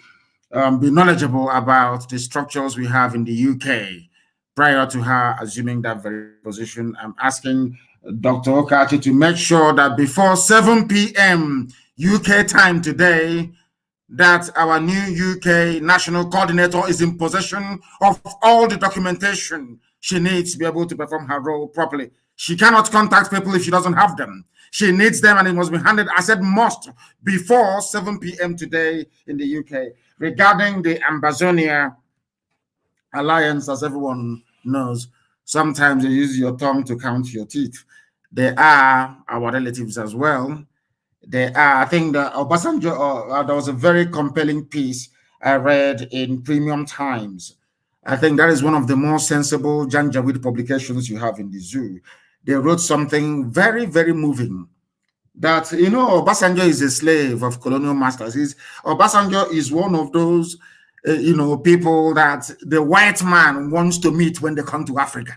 be knowledgeable about the structures we have in the UK prior to her assuming that very position. I'm asking Dr. Okachi to make sure that before 7 p.m. UK time today, that our new UK national coordinator is in possession of all the documentation she needs to be able to perform her role properly. She cannot contact people if she doesn't have them. She needs them, and it must be handed, I said must, before 7 p.m. today in the UK. Regarding the Ambazonia alliance, as everyone knows, sometimes you use your tongue to count your teeth. They are our relatives as well. They are, I think that Obasanjo, there was a very compelling piece I read in Premium Times. I think that is one of the more sensible Janjaweed publications you have in the zoo. They wrote something very, very moving. That, you know, Obasanjo is a slave of colonial masters. Obasanjo is one of those, people that the white man wants to meet when they come to Africa.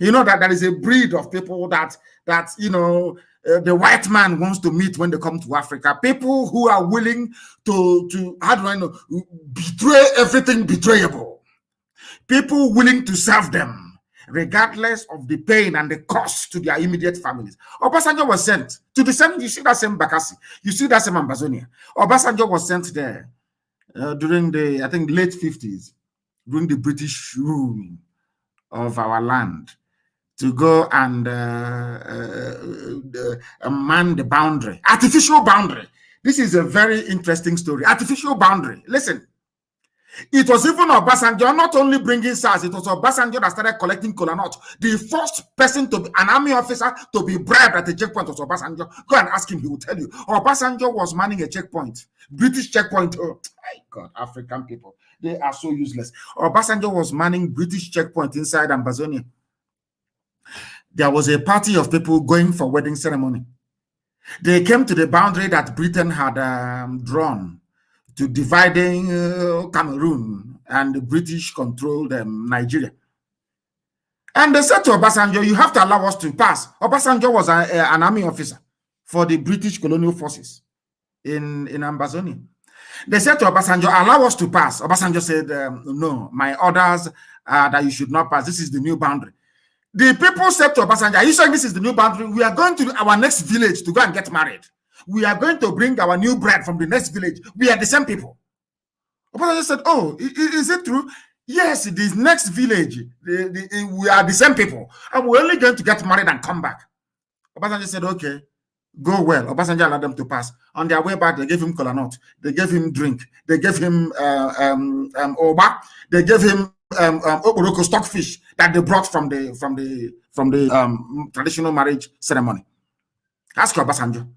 You know that there is a breed of people that the white man wants to meet when they come to Africa. People who are willing to how do I know, betray everything betrayable. People willing to serve them, regardless of the pain and the cost to their immediate families. Obasanjo was sent to the same, you see that same Bakassi, you see that same Ambazonia. Obasanjo was sent there during the, I think, late 50s, during the British rule of our land, to go and man the boundary, artificial boundary. This is a very interesting story. Artificial boundary. Listen, it was even Obasanjo not only bringing SARS, it was Obasanjo that started collecting kola nut. The first person to be an army officer to be bribed at a checkpoint was Obasanjo. Go and ask him, he will tell you. Obasanjo was manning a checkpoint, British checkpoint. Oh, my God, African people, they are so useless. Obasanjo was manning British checkpoint inside Ambazonia. There was a party of people going for wedding ceremony. They came to the boundary that Britain had drawn to dividing Cameroon, and the British controlled Nigeria. And they said to Obasanjo, you have to allow us to pass. Obasanjo was an army officer for the British colonial forces in Ambazonia. They said to Obasanjo, allow us to pass. Obasanjo said, no, my orders are that you should not pass. This is the new boundary. The people said to Obasanjo, are you saying this is the new boundary? We are going to our next village to go and get married. We are going to bring our new bride from the next village. We are the same people. Obasanjo said, oh, is it true? Yes, this next village, we are the same people. And we're only going to get married and come back. Obasanjo said, okay, go well. Obasanjo allowed them to pass. On their way back, they gave him kola nut. They gave him drink. They gave him oba. They gave him oporoko stockfish that they brought from the traditional marriage ceremony. Ask Obasanjo.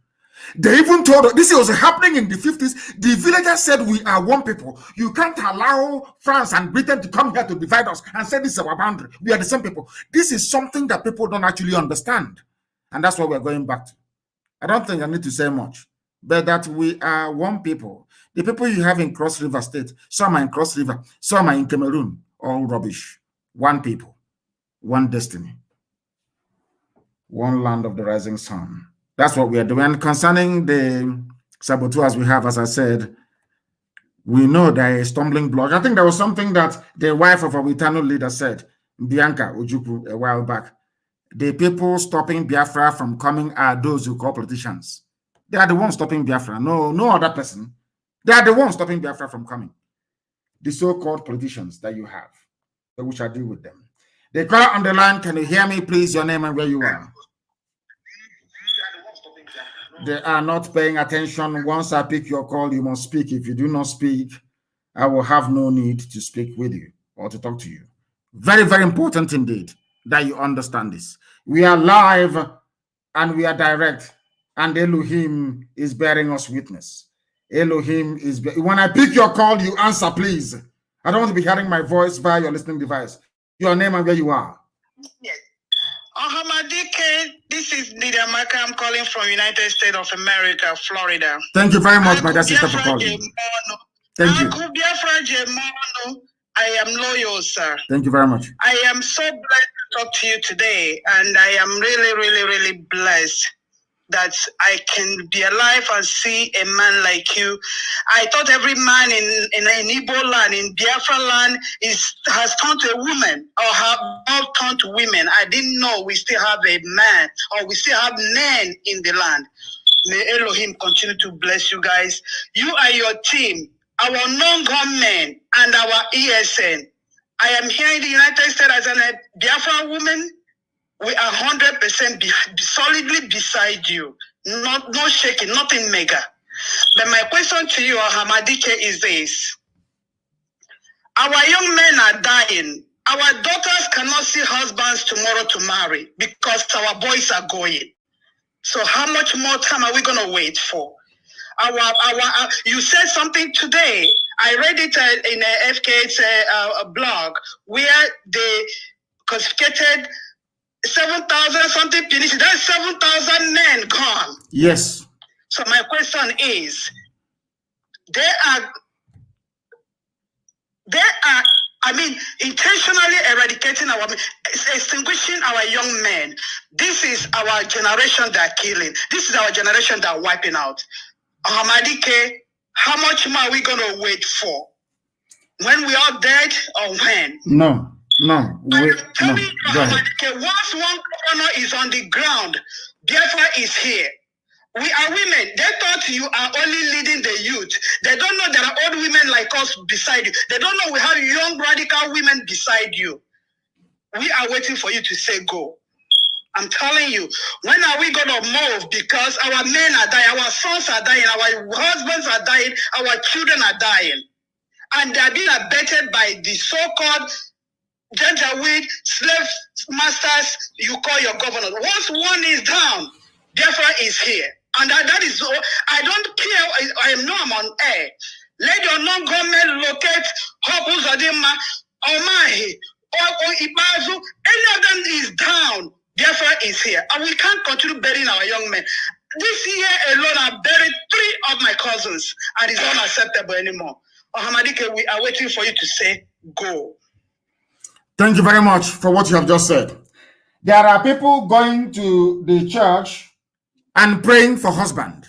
They even told us, this was happening in the 50s. The villagers said, we are one people. You can't allow France and Britain to come here to divide us and say this is our boundary. We are the same people. This is something that people don't actually understand. And that's what we're going back to. I don't think I need to say much, but that we are one people. The people you have in Cross River State, some are in Cross River, some are in Cameroon, all rubbish. One people, one destiny, one land of the rising sun. That's what we are doing. And concerning the saboteurs we have, as I said, we know there is a stumbling block. I think there was something that the wife of our eternal leader said, Bianca Ojukwu, a while back. The people stopping Biafra from coming are those who call politicians. They are the ones stopping Biafra. No other person. They are the ones stopping Biafra from coming. The so-called politicians that you have. So we shall deal with them. The caller on the line, can you hear me, please? Your name and where you are. They are not paying attention. Once I pick your call, you must speak. If you do not speak, I will have no need to speak with you or to talk to you. Very, very important indeed that you understand this. We are live and we are direct, and Elohim is bearing us witness. Elohim is, when I pick your call, you answer, please. I don't want to be hearing my voice via your listening device. Your name and where you are. Yes. This is Lydia Maka. I'm calling from United States of America, Florida. Thank you very much, my dear sister, for calling. Thank you. I am loyal, sir. Thank you very much. I am so blessed to talk to you today, and I am really, really, really blessed that I can be alive and see a man like you. I thought every man in Igbo land, in Biafra land, has turned to a woman or have turned to women. I didn't know we still have a man or we still have men in the land. May Elohim continue to bless you guys. You and your team, our non-government and our ESN. I am here in the United States as a Biafra woman. We are 100% solidly beside you. No shaking, nothing mega. But my question to you, Hamadike, is this. Our young men are dying. Our daughters cannot see husbands tomorrow to marry because our boys are going. So how much more time are we going to wait for? You said something today. I read it in a FK's blog where they confiscated 7,000 something Phoenicians. That's 7,000 men gone. Yes. So my question is, they are, intentionally eradicating our, extinguishing our young men. This is our generation they're killing. This is our generation they're wiping out. Hamadike, how much more are we going to wait for? When we are dead or when? No. Once one corner is on the ground, Biafra is here. We are women. They thought you are only leading the youth. They don't know there are old women like us beside you. They don't know we have young radical women beside you. We are waiting for you to say go. I'm telling you, when are we going to move? Because our men are dying, our sons are dying, our husbands are dying, our children are dying. And they're being abetted by the so-called gentleweed slave masters you call your governor. Once one is down, Biafra is here. And that is, I don't care, I know I'm on air. Let your non-government locate Hopu Zodima, Omahi, or Ibazu, any of them is down. Biafra is here. And we can't continue burying our young men. This year alone, I buried 3 of my cousins, and it's not acceptable anymore. Hamadike, we are waiting for you to say go. Thank you very much for what you have just said. There are people going to the church and praying for husband,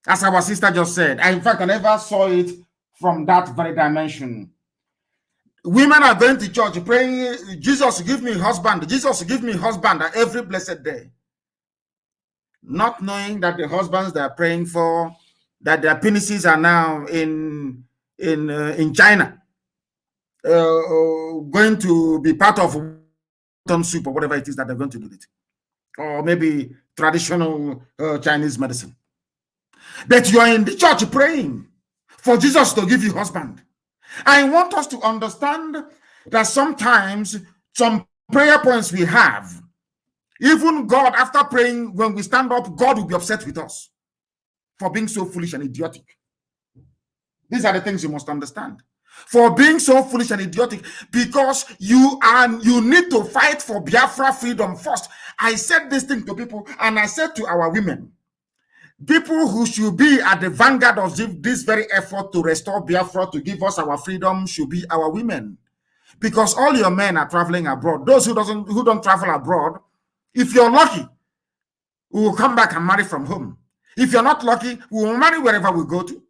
as our sister just said. In fact, I never saw it from that very dimension. Women are going to church praying, Jesus, give me husband. Jesus, give me husband every blessed day. Not knowing that the husbands they are praying for, that their penises are now in China, going to be part of soup or whatever it is that they're going to do it. Or maybe traditional Chinese medicine. But you are in the church praying for Jesus to give you husband. I want us to understand that sometimes some prayer points we have, even God, after praying, when we stand up, God will be upset with us for being so foolish and idiotic. These are the things you must understand. For being so foolish and idiotic, because you need to fight for Biafra freedom first. I said this thing to people, and I said to our women, people who should be at the vanguard of this very effort to restore Biafra, to give us our freedom, should be our women. Because all your men are traveling abroad. Those who don't travel abroad, if you're lucky, we will come back and marry from home. If you're not lucky, we will marry wherever we go to.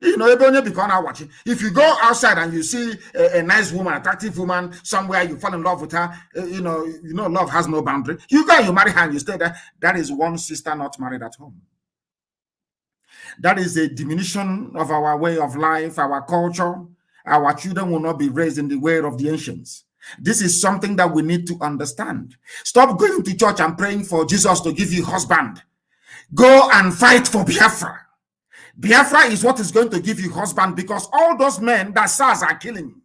You know, if you go outside and you see a nice woman, attractive woman, somewhere you fall in love with her, you know, love has no boundary. You go, you marry her and you stay there. That is one sister not married at home. That is a diminution of our way of life, our culture. Our children will not be raised in the way of the ancients. This is something that we need to understand. Stop going to church and praying for Jesus to give you husband. Go and fight for Biafra. Biafra is what is going to give you husband, because all those men that SARS are killing,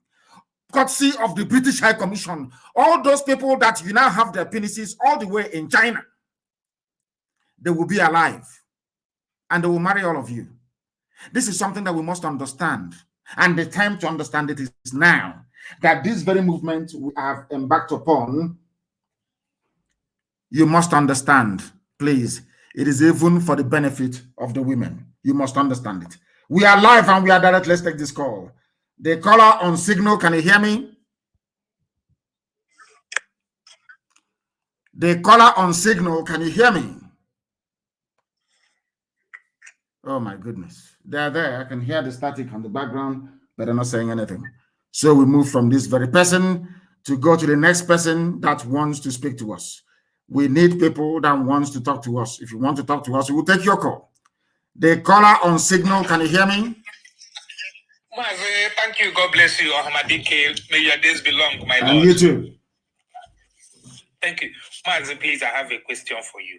courtesy of the British High Commission, all those people that you now have their penises all the way in China, they will be alive and they will marry all of you. This is something that we must understand. And the time to understand it is now. That this very movement we have embarked upon, you must understand, please. It is even for the benefit of the women. You must understand it. We are live and we are direct. Let's take this call. The caller on signal, can you hear me? The caller on signal, can you hear me? Oh my goodness. They're there. I can hear the static on the background, but they're not saying anything. So we move from this very person to go to the next person that wants to speak to us. We need people that wants to talk to us. If you want to talk to us, we will take your call. The caller on signal, can you hear me? Mazi, thank you. God bless you. May your days be long, my Lord. And you too. Thank you. Mazi, please, I have a question for you.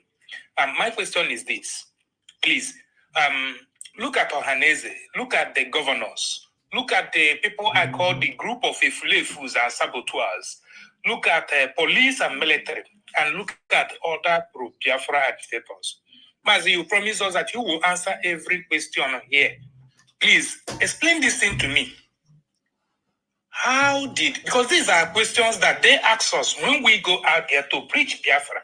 My question is this. Please, look at Ohaneze, look at the governors, look at the people I call the group of Ifulefus and saboteurs, look at police and military, and look at other pro-Biafra agitators. Mazi, you promised us that you will answer every question here. Please, explain this thing to me. Because these are questions that they ask us when we go out there to preach Biafra.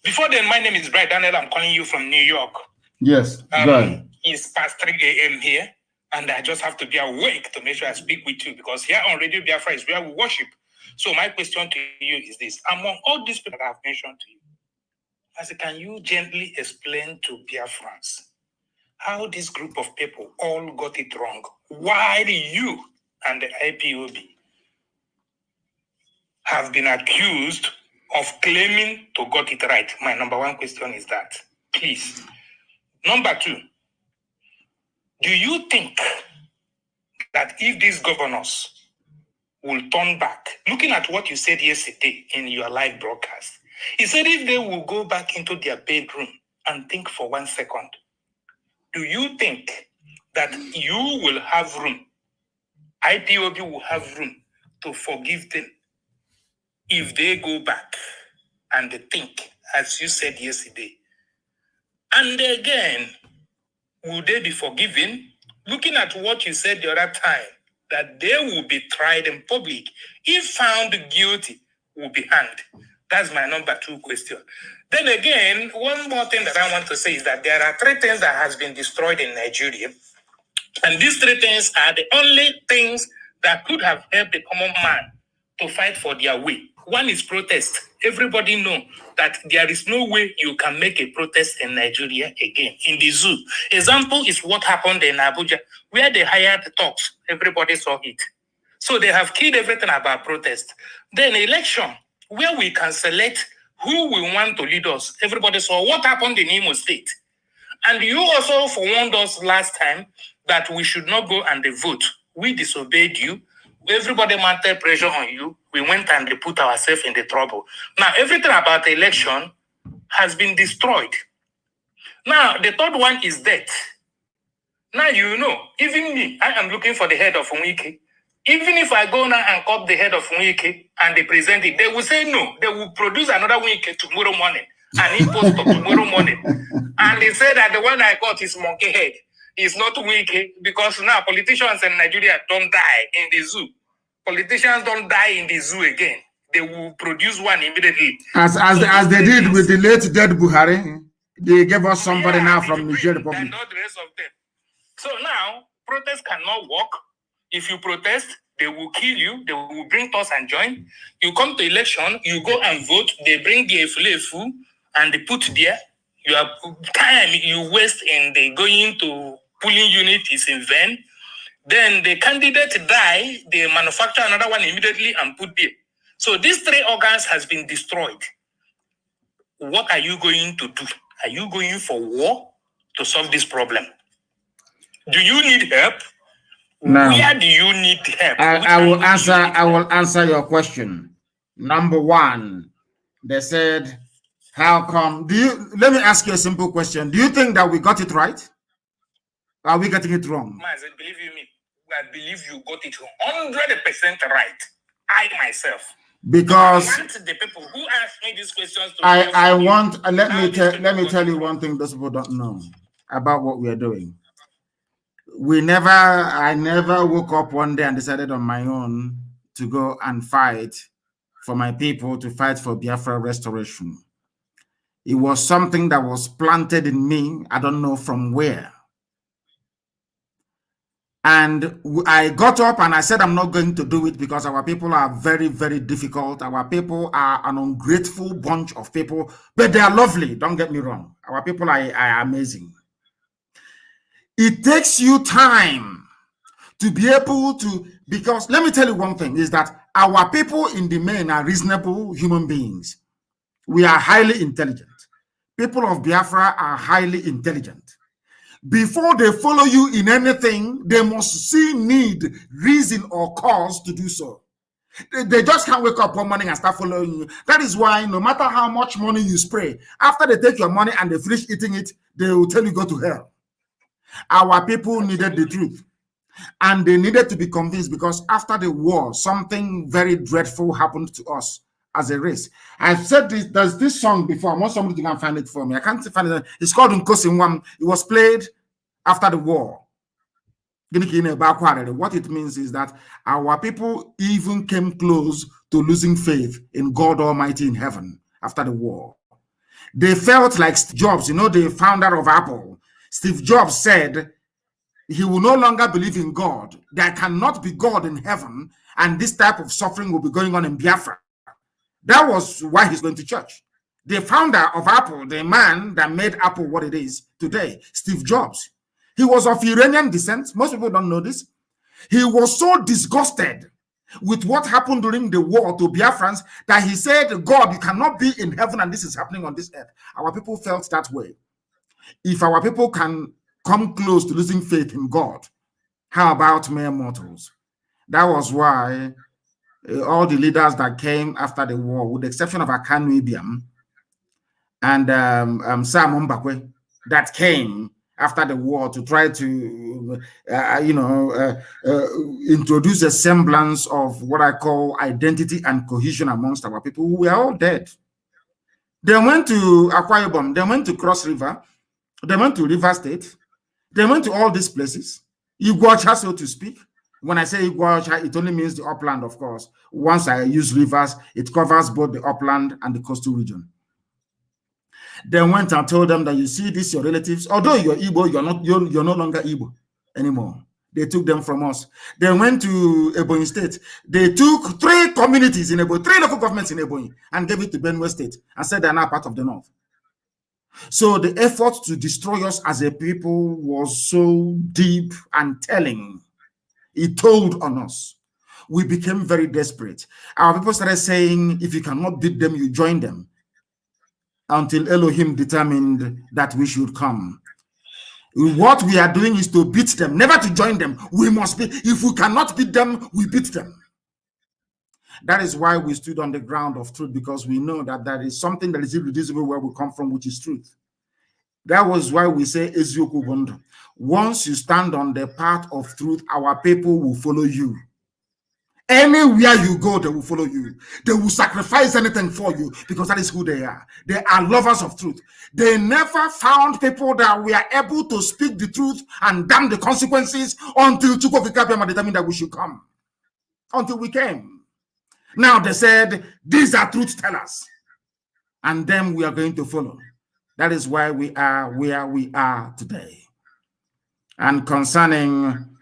Before then, my name is Brian Daniel. I'm calling you from New York. Yes, good. It's past 3 a.m. here, and I just have to be awake to make sure I speak with you, because here on Radio Biafra is where we worship. So my question to you is this. Among all these people that I've mentioned to you, can you gently explain to Biafrans how this group of people all got it wrong, while you and the IPOB have been accused of claiming to got it right? My number one question is that, please. Number two, do you think that if these governors will turn back, looking at what you said yesterday in your live broadcast, you said if they will go back into their bedroom and think for 1 second, do you think that you will have room, IPOB will have room to forgive them if they go back and think, as you said yesterday? And again, will they be forgiven? Looking at what you said the other time, that they will be tried in public. If found guilty, will be hanged. That's my number two question. Then again, one more thing that I want to say is that there are 3 things that has been destroyed in Nigeria. And these 3 things are the only things that could have helped the common man to fight for their way. One is protest. Everybody know that there is no way you can make a protest in Nigeria again. In the zoo. Example is what happened in Abuja, where they hired thugs. Everybody saw it. So they have killed everything about protest. Then election, where we can select who we want to lead us. Everybody saw what happened in Imo State. And you also warned us last time that we should not go and vote. We disobeyed you. Everybody mounted pressure on you. We went and put ourselves in the trouble. Now, everything about the election has been destroyed. Now, the third one is death. Now, you know, even me, I am looking for the head of Nwike. Even if I go now and cut the head of Nwike and they present it, they will say no. They will produce another Nwike tomorrow morning, an imposter tomorrow morning. And they say that the one I got is monkey head. It's not Nwike, because now politicians in Nigeria don't die in the zoo. Politicians don't die in the zoo again. They will produce one immediately. As they did with the late dead Buhari, they gave us somebody now from Niger Republic. And not the rest of them. So now, protest cannot work. If you protest, they will kill you. They will bring us and join. You come to election, you go and vote. They bring the Efulefu and they put there. Your time you waste in the going to polling unit is in vain. Then the candidate die, they manufacture another one immediately and put there. So these 3 organs has been destroyed. What are you going to do? Are you going for war to solve this problem? Do you need help? Now, where do you need help? I will answer your question. Number one, they said, how come? Let me ask you a simple question. Do you think that we got it right? Are we getting it wrong? Believe you me, I believe you got it 100% right. I myself. Because I want the people who ask me these questions to let me tell you one thing those people don't know about what we are doing. I never woke up one day and decided on my own to go and fight for my people, to fight for Biafra restoration. It was something that was planted in me. I don't know from where. And I got up and I said, I'm not going to do it because our people are very, very difficult. Our people are an ungrateful bunch of people, but they are lovely. Don't get me wrong. Our people are amazing. It takes you time to be able to, because let me tell you one thing is that our people in the main are reasonable human beings. We are highly intelligent. People of Biafra are highly intelligent. Before they follow you in anything, they must see need, reason, or cause to do so. They just can't wake up one morning and start following you. That is why no matter how much money you spray, after they take your money and they finish eating it, they will tell you go to hell. Our people needed the truth. And they needed to be convinced, because after the war, something very dreadful happened to us as a race. I've said this, there's this song before. I want somebody to go and find it for me. I can't find it. It's called Nkosinwam. It was played after the war. What it means is that our people even came close to losing faith in God Almighty in heaven after the war. They felt like Steve Jobs, you know, the founder of Apple. Steve Jobs said he will no longer believe in God. There cannot be God in heaven, and this type of suffering will be going on in Biafra. That was why he's going to church. The founder of Apple, the man that made Apple what it is today, Steve Jobs, he was of Iranian descent. Most people don't know this. He was so disgusted with what happened during the war to Biafrans that he said, God, you cannot be in heaven and this is happening on this earth. Our people felt that way. If our people can come close to losing faith in God, how about mere mortals? That was why all the leaders that came after the war, with the exception of Akanu Ibiam and Sam Mbakwe, that came after the war to try to, introduce a semblance of what I call identity and cohesion amongst our people, who were all dead. They went to Akwa Ibom, they went to Cross River, they went to River State, they went to all these places. Iguacha, so to speak. When I say Iguacha, it only means the upland, of course. Once I use rivers, it covers both the upland and the coastal region. They went and told them that, you see, these your relatives, although you're Igbo, you're no longer Igbo anymore. They took them from us. They went to Ebonyi State. They took 3 communities in Ebonyi, 3 local governments in Ebonyi, and gave it to Benue State and said they're now part of the North. So the effort to destroy us as a people was so deep and telling. It told on us. We became very desperate. Our people started saying, if you cannot beat them, you join them. Until Elohim determined that we should come. What we are doing is to beat them, never to join them. We must be, if we cannot beat them, we beat them. That is why we stood on the ground of truth, because we know that there is something that is irreducible where we come from, which is truth. That was why we say, Ezioku Bondo. Once you stand on the path of truth, our people will follow you. Anywhere you go, they will follow you. They will sacrifice anything for you, because that is who they are. They are lovers of truth. They never found people that were able to speak the truth and damn the consequences until Chukwokikabiama determined that we should come. Until we came. Now they said, these are truth tellers. And then we are going to follow. That is why we are where we are today. And concerning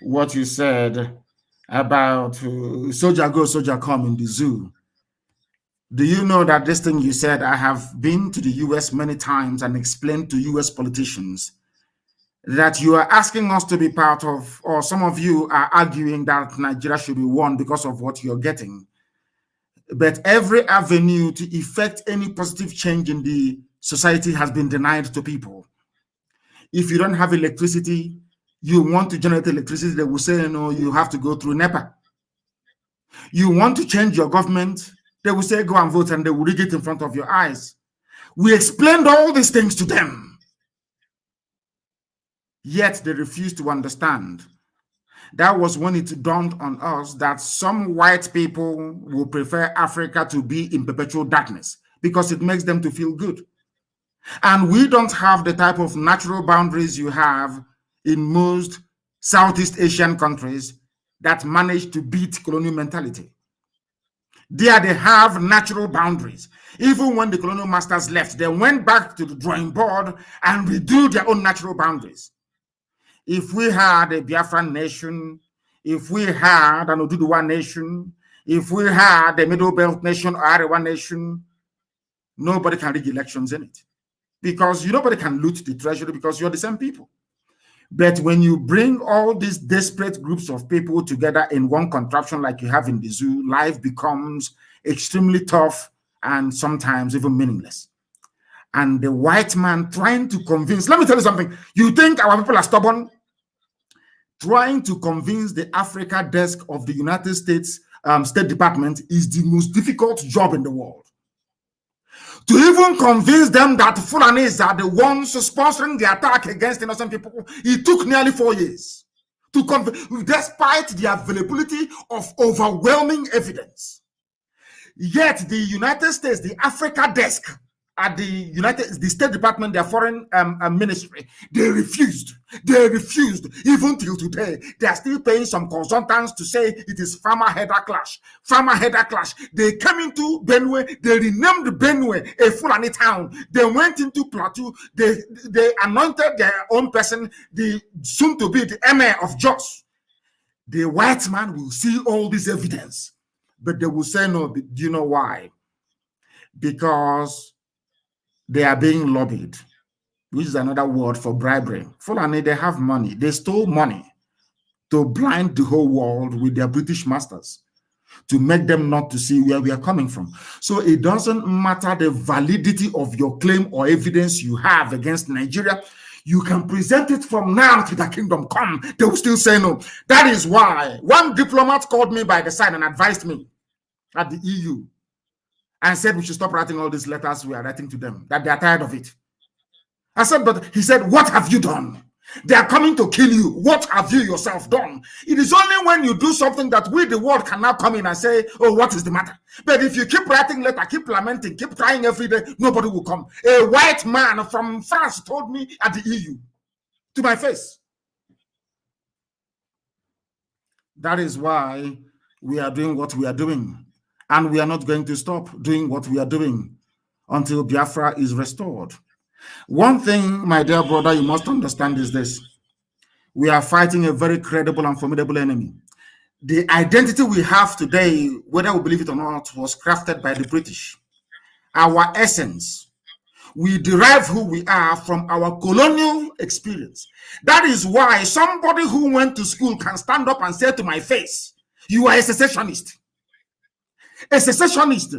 what you said about soldier go, soldier come in the zoo. Do you know that this thing you said, I have been to the US many times and explained to US politicians that you are asking us to be part of, or some of you are arguing that Nigeria should be won because of what you're getting. But every avenue to effect any positive change in the society has been denied to people. If you don't have electricity, you want to generate electricity, they will say, no, you have to go through NEPA. You want to change your government, they will say, go and vote, and they will rig it in front of your eyes. We explained all these things to them. Yet they refused to understand. That was when it dawned on us that some white people will prefer Africa to be in perpetual darkness because it makes them to feel good. And we don't have the type of natural boundaries you have in most Southeast Asian countries that manage to beat colonial mentality. There they have natural boundaries. Even when the colonial masters left, they went back to the drawing board and redo their own natural boundaries. If we had a Biafran nation, if we had an Oduduwa nation, if we had a Middle Belt nation or Arewa nation, nobody can rig elections in it. Because nobody can loot the treasury because you're the same people. But when you bring all these desperate groups of people together in one contraption like you have in the zoo, life becomes extremely tough and sometimes even meaningless. And the white man trying to convince, let me tell you something. You think our people are stubborn? Trying to convince the Africa desk of the United States State Department is the most difficult job in the world. To even convince them that Fulanis are the ones sponsoring the attack against innocent people, it took nearly 4 years to convince, despite the availability of overwhelming evidence. Yet the United States, the Africa desk at the State Department, their foreign ministry, they refused. They refused. Even till today, they are still paying some consultants to say it is farmer header clash. Farmer header clash. They came into Benue. They renamed Benue a Fulani town. They went into Plateau. They anointed their own person, the soon to be the emir of Jos. The white man will see all this evidence, but they will say no. Do you know why? Because they are being lobbied, which is another word for bribery. Fulani, they have money. They stole money to blind the whole world with their British masters, to make them not to see where we are coming from. So it doesn't matter the validity of your claim or evidence you have against Nigeria. You can present it from now to the kingdom come. They will still say no. That is why one diplomat called me by the side and advised me at the EU and said we should stop writing all these letters we are writing to them, that they are tired of it. I said, but he said, what have you done? They are coming to kill you. What have you yourself done? It is only when you do something that we, the world, can now come in and say, oh, what is the matter? But if you keep writing letters, keep lamenting, keep crying every day, nobody will come. A white man from France told me at the EU to my face. That is why we are doing what we are doing. And we are not going to stop doing what we are doing until Biafra is restored. One thing, my dear brother, you must understand is this. We are fighting a very credible and formidable enemy. The identity we have today, whether we believe it or not, was crafted by the British. Our essence, we derive who we are from our colonial experience. That is why somebody who went to school can stand up and say to my face, you are a secessionist. A secessionist,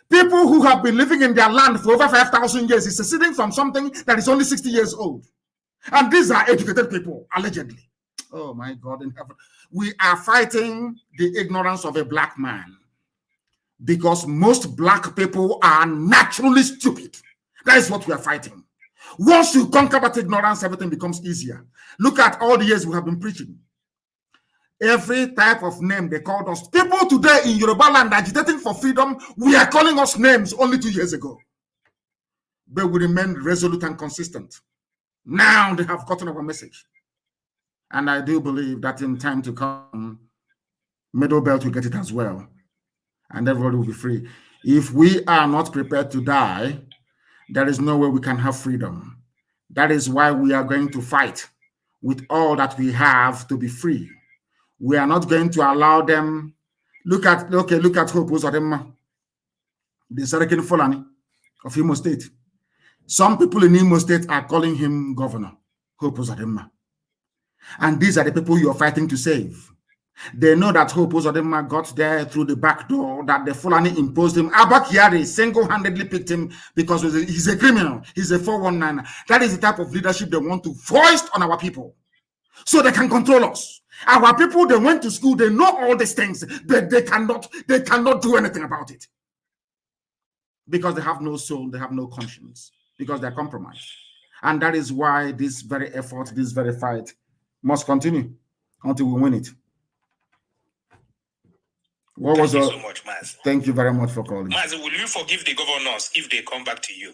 people who have been living in their land for over 5,000 years, is seceding from something that is only 60 years old. And these are educated people, allegedly. Oh my God in heaven. We are fighting the ignorance of a black man because most black people are naturally stupid. That is what we are fighting. Once you conquer that ignorance, everything becomes easier. Look at all the years we have been preaching. Every type of name they called us. People today in Yoruba land agitating for freedom, we are calling us names only 2 years ago. But we remain resolute and consistent. Now they have gotten our message. And I do believe that in time to come, Middle Belt will get it as well. And everybody will be free. If we are not prepared to die, there is no way we can have freedom. That is why we are going to fight with all that we have to be free. We are not going to allow them. Look at Hope Uzodimma, the Sarakin Fulani of Imo State. Some people in Imo State are calling him Governor Hope Uzodimma. And these are the people you are fighting to save. They know that Hope Uzodimma got there through the back door, that the Fulani imposed him. Abba Kyari single-handedly picked him because he's a criminal. He's a 419. That is the type of leadership they want to foist on our people so they can control us. Our people, they went to school, they know all these things, but they cannot do anything about it. Because they have no soul, they have no conscience, because they're compromised. And that is why this very effort, this very fight must continue until we win it. Thank you so much, Mazi. Thank you very much for calling. Mazi, will you forgive the governors if they come back to you?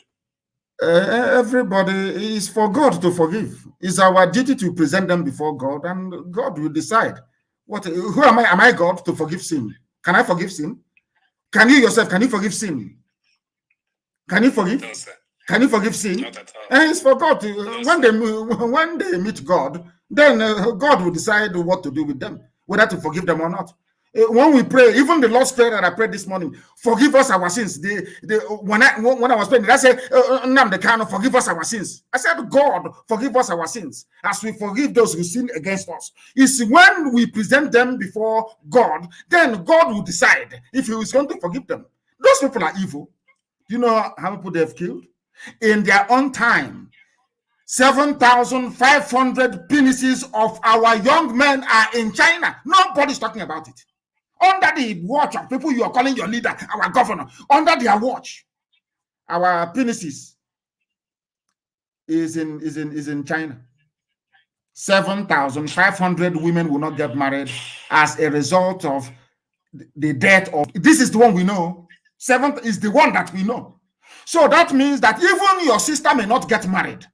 Everybody is for God to forgive. It's our duty to present them before God, and God will decide. Who am I? Am I God to forgive sin? Can I forgive sin? Can you yourself? Can you forgive sin? Can you forgive? No, sir. Can you forgive sin? Not at all. And it's for God to. When they meet God, then God will decide what to do with them, whether to forgive them or not. When we pray, even the Lord's Prayer that I prayed this morning, forgive us our sins. When I was praying, I said, Nnamdi Kanu, forgive us our sins. I said, God, forgive us our sins as we forgive those who sin against us. It's when we present them before God, then God will decide if he is going to forgive them. Those people are evil. Do you know how many people they've killed? In their own time, 7,500 penises of our young men are in China. Nobody's talking about it. Under the watch of people you are calling your leader, our governor, under their watch, our penises is in China. 7,500 women will not get married as a result of the death of. This is the one we know. 7th is the one that we know. So that means that even your sister may not get married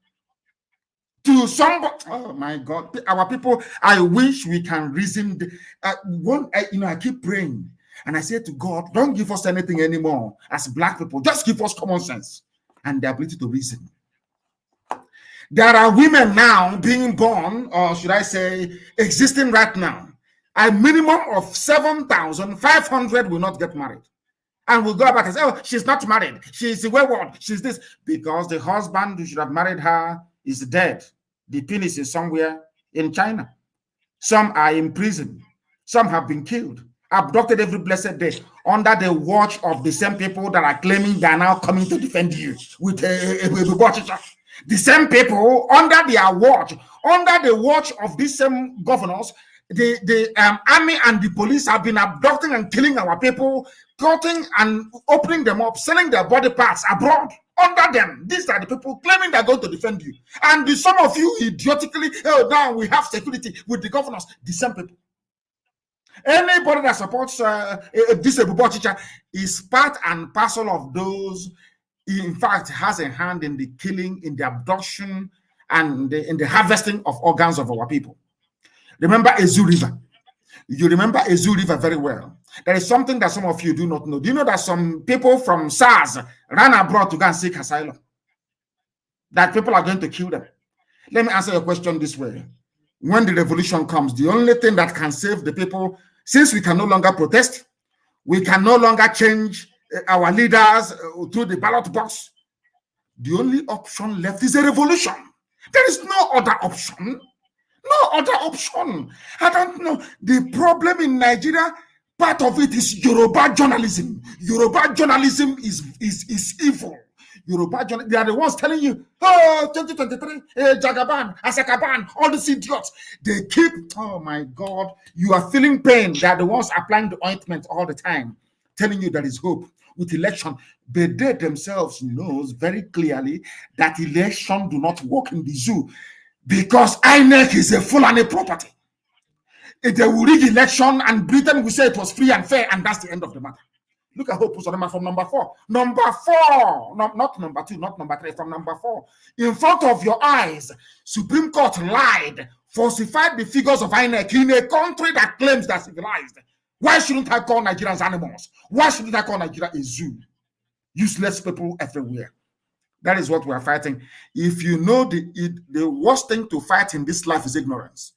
to somebody. Oh my God, our people, I wish we can reason. I keep praying and I say to God, don't give us anything anymore as black people. Just give us common sense and the ability to reason. There are women now being born, or should I say, existing right now. A minimum of 7,500 will not get married. And we'll go back and say, oh, she's not married. She's a wayward. She's this. Because the husband who should have married her is dead. The penis is somewhere in China. Some are in prison. Some have been killed, abducted every blessed day, under the watch of the same people that are claiming they are now coming to defend you with a watch. The same people under their watch, under the watch of these same governors, the army and the police have been abducting and killing our people, cutting and opening them up, selling their body parts abroad. Under them, these are the people claiming they're going to defend you. And some of you idiotically, oh, now we have security with the governors, the same people. Anybody that supports this teacher is part and parcel of those, in fact, has a hand in the killing, in the abduction, and in the harvesting of organs of our people. Remember Ezu River. You remember Ezu River very well. There is something that some of you do not know. Do you know that some people from SARS ran abroad to go and seek asylum? That people are going to kill them. Let me answer your question this way. When the revolution comes, the only thing that can save the people, since we can no longer protest, we can no longer change our leaders through the ballot box, the only option left is a revolution. There is no other option. No other option. I don't know. The problem in Nigeria, part of it is Yoruba journalism. Yoruba journalism is evil. Yoruba journalism, they are the ones telling you, oh, 2023, Jagaban, Asakaban, all these idiots. They keep, oh my God, you are feeling pain. They are the ones applying the ointment all the time, telling you there is hope with election. But they themselves knows very clearly that election do not work in the zoo, because INEC is a Fulani property. They will rig election and Britain will say it was free and fair, and that's the end of the matter. Look at Hope Uzodinma from number 4. Number 4, not number 2, not number 3, from number 4. In front of your eyes, Supreme Court lied, falsified the figures of INEC in a country that claims they're civilized. Why shouldn't I call Nigerians animals? Why shouldn't I call Nigeria a zoo? Useless people everywhere. That is what we are fighting. If you know the worst thing to fight in this life is ignorance.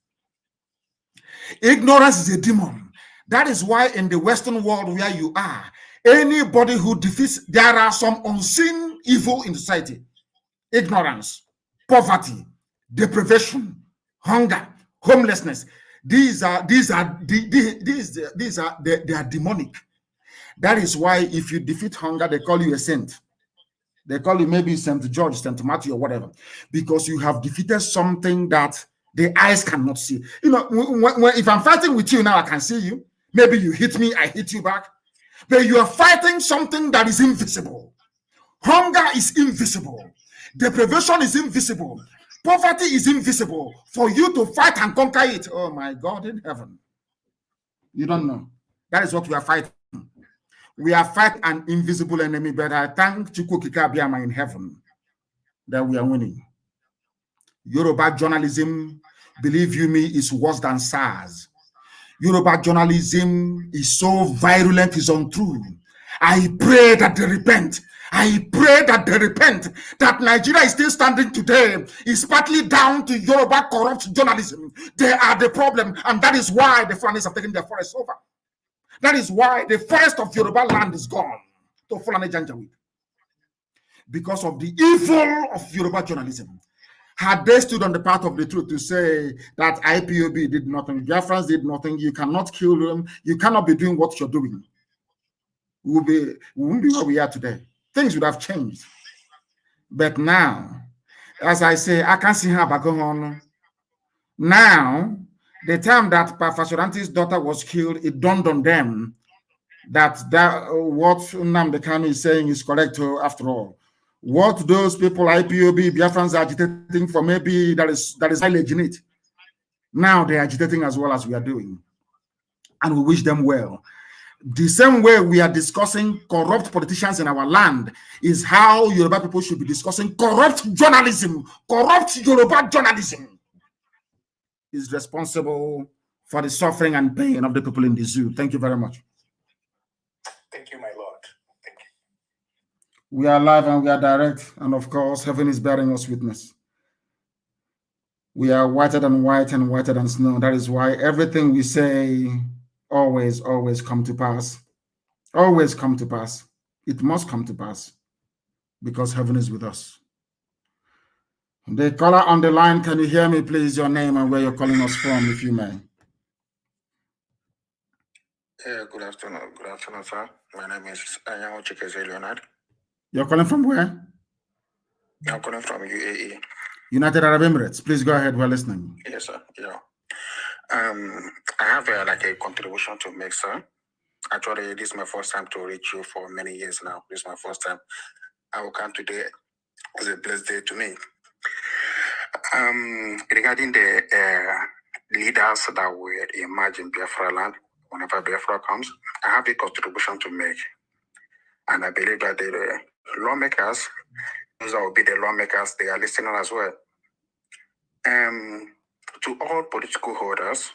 Ignorance is a demon. That is why in the Western world where you are, anybody who defeats, there are some unseen evil in society. Ignorance, poverty, deprivation, hunger, homelessness. They are demonic. That is why if you defeat hunger, they call you a saint. They call you maybe St. George, St. Matthew, or whatever, because you have defeated something that the eyes cannot see. You know, if I'm fighting with you now, I can see you. Maybe you hit me, I hit you back. But you are fighting something that is invisible. Hunger is invisible. Deprivation is invisible. Poverty is invisible. For you to fight and conquer it, oh my God in heaven. You don't know. That is what we are fighting. We are fighting an invisible enemy, but I thank Chukwukika Abiyama in heaven that we are winning. Yoruba journalism, believe you me, is worse than SARS. Yoruba journalism is so virulent, it's untrue. I pray that they repent. I pray that they repent. That Nigeria is still standing today is partly down to Yoruba corrupt journalism. They are the problem, and that is why the Fulanis have taken their forests over. That is why the forest of Yoruba land is gone to Fulani Janjaweed. Because of the evil of Yoruba journalism. Had they stood on the path of the truth to say that IPOB did nothing, Biafrans did nothing, you cannot kill them, you cannot be doing what you're doing, we won't be where we are today. things would have changed. But now, as I say, I can't see how back on. Now, the time that Pastor daughter was killed, it dawned on them that what Nnamdi Kanu is saying is correct after all. What those people, IPOB, Biafrans, are agitating for, maybe that is mileage in it. Now they're agitating as well as we are doing. And we wish them well. The same way we are discussing corrupt politicians in our land is how Yoruba people should be discussing corrupt journalism. Corrupt Yoruba journalism is responsible for the suffering and pain of the people in the zoo. Thank you very much. Thank you, my Lord. Thank you. We are live and we are direct, and of course, heaven is bearing us witness. We are whiter than white and whiter than snow. That is why everything we say always come to pass. Always come to pass. It must come to pass because heaven is with us. The caller on the line, can you hear me, please? Your name and where you're calling us from, if you may. Yeah, good afternoon. Good afternoon, sir. My name is Anyango Chikeze Leonard. You're calling from where? I'm calling from UAE. United Arab Emirates. Please go ahead. We're listening. Yes, sir. Yeah. I have a contribution to make, sir. Actually, this is my first time to reach you for many years now. This is my first time. I will come today as a blessed day to me. Regarding the leaders that will emerge in Biafra land, whenever Biafra comes, I have a contribution to make. And I believe that the lawmakers, those that will be the lawmakers, they are listening as well. To all political holders,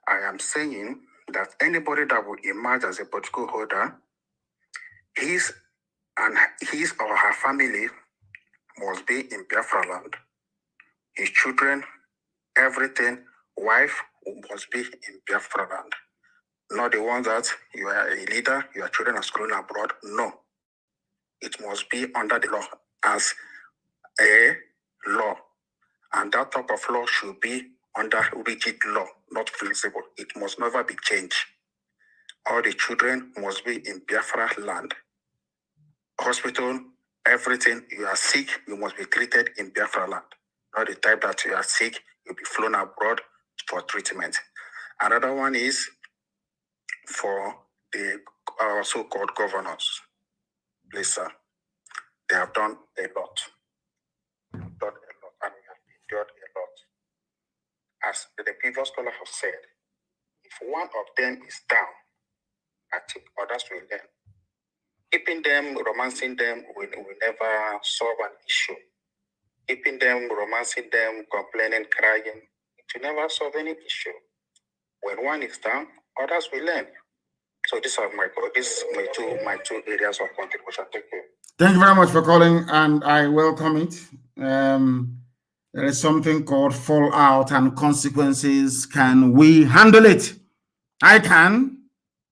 I am saying that anybody that will emerge as a political holder, his or her family must be in Biafra land. His children, everything, wife must be in Biafra land. Not the ones that you are a leader, your children are schooling abroad. No. It must be under the law as a law. And that type of law should be under rigid law, not flexible. It must never be changed. All the children must be in Biafra land. Hospital, everything, you are sick, you must be treated in Biafra land. Not the type that you are sick, you'll be flown abroad for treatment. Another one is for the so-called governors. Please, sir, they have done a lot. And we have endured a lot. As the previous scholar has said, if one of them is down, I think others will learn. Keeping them, romancing them will never solve an issue. Keeping them, romancing them, complaining, crying, it will never solve any issue. When one is down, others will learn. So these are my two areas of contribution. Thank you. Thank you very much for calling, and I welcome it. There is something called fallout and consequences. Can we handle it? I can,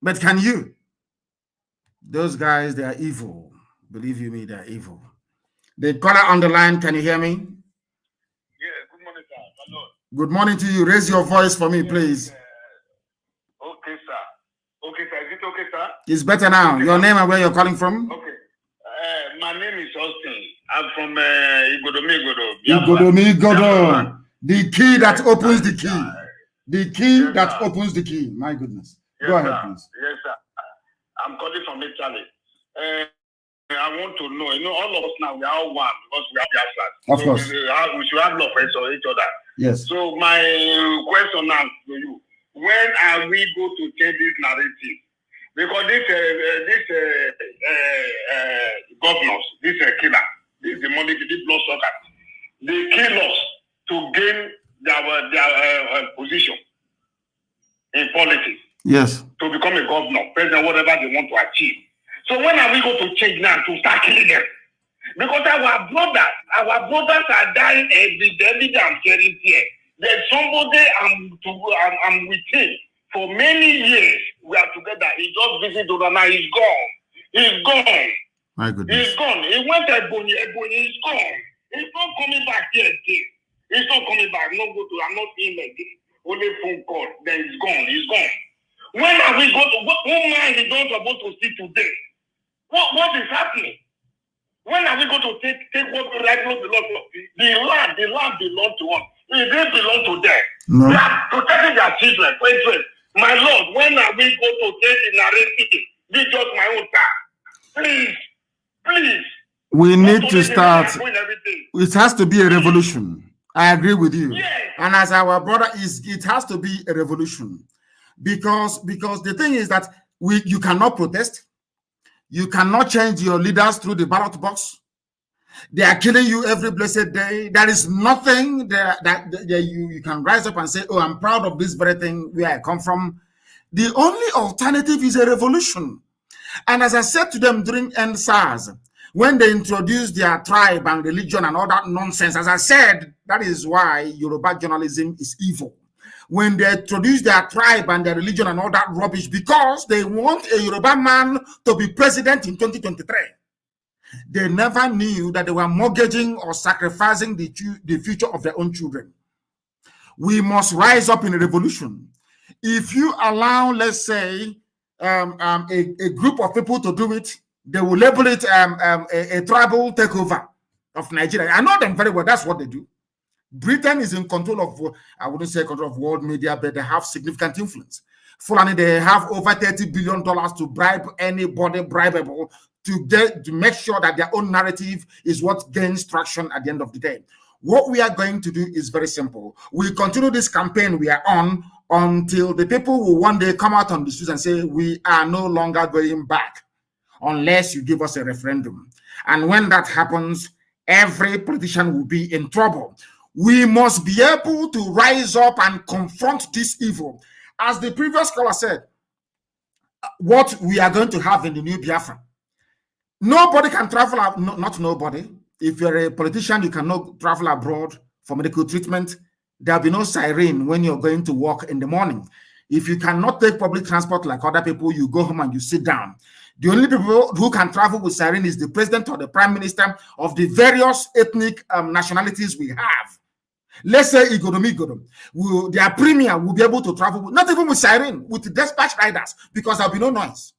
but can you? Those guys, they are evil. Believe you me, they are evil. The caller on the line, can you hear me? Yeah, good morning, sir. Hello. Good morning to you. Raise your voice for me, please. Okay, sir. Okay, sir. Is it okay, sir? It's better now. Your name and where you're calling from? Okay. My name is Austin. I'm from Igodomi. Igodomi. The key that opens the key. The key that opens the key. My goodness. Yes, Go ahead, sir. please. Yes, sir. I'm calling from Italy. I want to know, all of us now, we are all one because we are Biafra. Of course. We should have love for each other. Yes. So my question now to you, when are we going to change this narrative? Because this governors, this killer, this demonic, this blood sucker, they kill us to gain their position in politics. Yes. To become a governor, president, whatever they want to achieve. So when are we going to change now to start killing them? Because our brothers are dying every day. I'm hearing here. There's somebody I'm with him for many years. We are together. He just visited Udana. He's gone. He's gone. My goodness. He's gone. He went to Ebony. He's gone. He's not coming back here again. He's not coming back. I'm not seeing him again. Only phone call. Then he's gone. He's gone. When are we going to? Who man is not supposed to see today? What is happening? When are we going to take what rightfully belongs to us? The land belongs to us. It didn't belong to them. No. They are protecting their children. Wait. My Lord, when are we going to take the narrative? Be just my own time. Please. We need to start. It has to be a revolution. I agree with you. Yes. And as our brother it has to be a revolution. Because the thing is that you cannot protest. You cannot change your leaders through the ballot box. They are killing you every blessed day. There is nothing that you can rise up and say, oh, I'm proud of this very thing where I come from. The only alternative is a revolution. And as I said to them during NSAS, when they introduced their tribe and religion and all that nonsense, as I said, that is why Yoruba journalism is evil. When they introduce their tribe and their religion and all that rubbish, because they want a Yoruba man to be president in 2023. They never knew that they were mortgaging or sacrificing the future of their own children. We must rise up in a revolution. If you allow, let's say, a group of people to do it, they will label it a tribal takeover of Nigeria. I know them very well. That's what they do. Britain is in control of, I wouldn't say control of world media, but they have significant influence. Fulani, they have over $30 billion to bribe anybody bribable to make sure that their own narrative is what gains traction at the end of the day. What we are going to do is very simple. We continue this campaign we are on until the people will one day come out on the streets and say, we are no longer going back unless you give us a referendum. And when that happens, every politician will be in trouble. We must be able to rise up and confront this evil. As the previous caller said, what we are going to have in the new Biafra. Nobody can travel out, not nobody. If you're a politician, you cannot travel abroad for medical treatment. There'll be no siren when you're going to work in the morning. If you cannot take public transport like other people, you go home and you sit down. The only people who can travel with siren is the president or the prime minister of the various ethnic nationalities we have. Let's say Igodom, their premier will be able to travel, not even with siren, with dispatch riders, because there'll be no noise.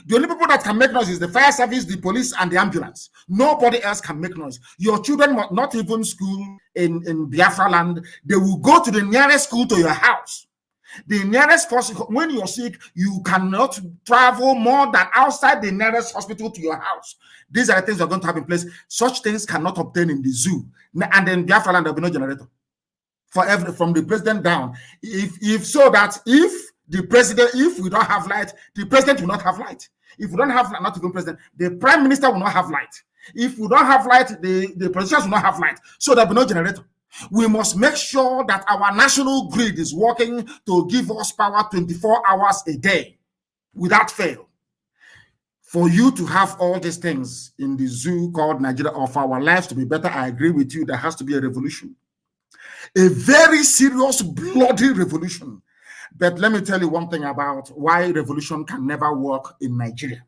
The only people that can make noise is the fire service, the police, and the ambulance. Nobody else can make noise. Your children must not even school in Biafra land. They will go to the nearest school to your house. The nearest person, when you're sick, you cannot travel more than outside the nearest hospital to your house. These are the things we're going to have in place. Such things cannot obtain in the zoo. And then Biafra land, there'll be no generator. From the president down. If we don't have light, the president will not have light. If we don't have light, not even president, the prime minister will not have light. If we don't have light, the politicians will not have light. So there'll be no generator. We must make sure that our national grid is working to give us power 24 hours a day without fail. For you to have all these things in the zoo called Nigeria, or for our lives to be better, I agree with you, there has to be a revolution. A very serious, bloody revolution. But let me tell you one thing about why revolution can never work in Nigeria.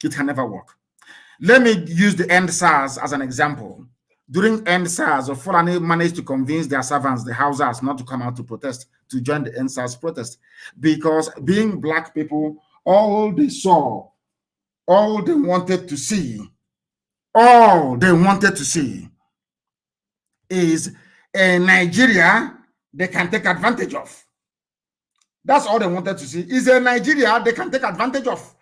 It can never work. Let me use the NSAS as an example. During NSAS, Fulani managed to convince their servants, the Hausas, not to come out to protest, to join the NSAS protest. Because being black people, all they saw, all they wanted to see is a Nigeria they can take advantage of. That's all they wanted to see, is a Nigeria they can take advantage of.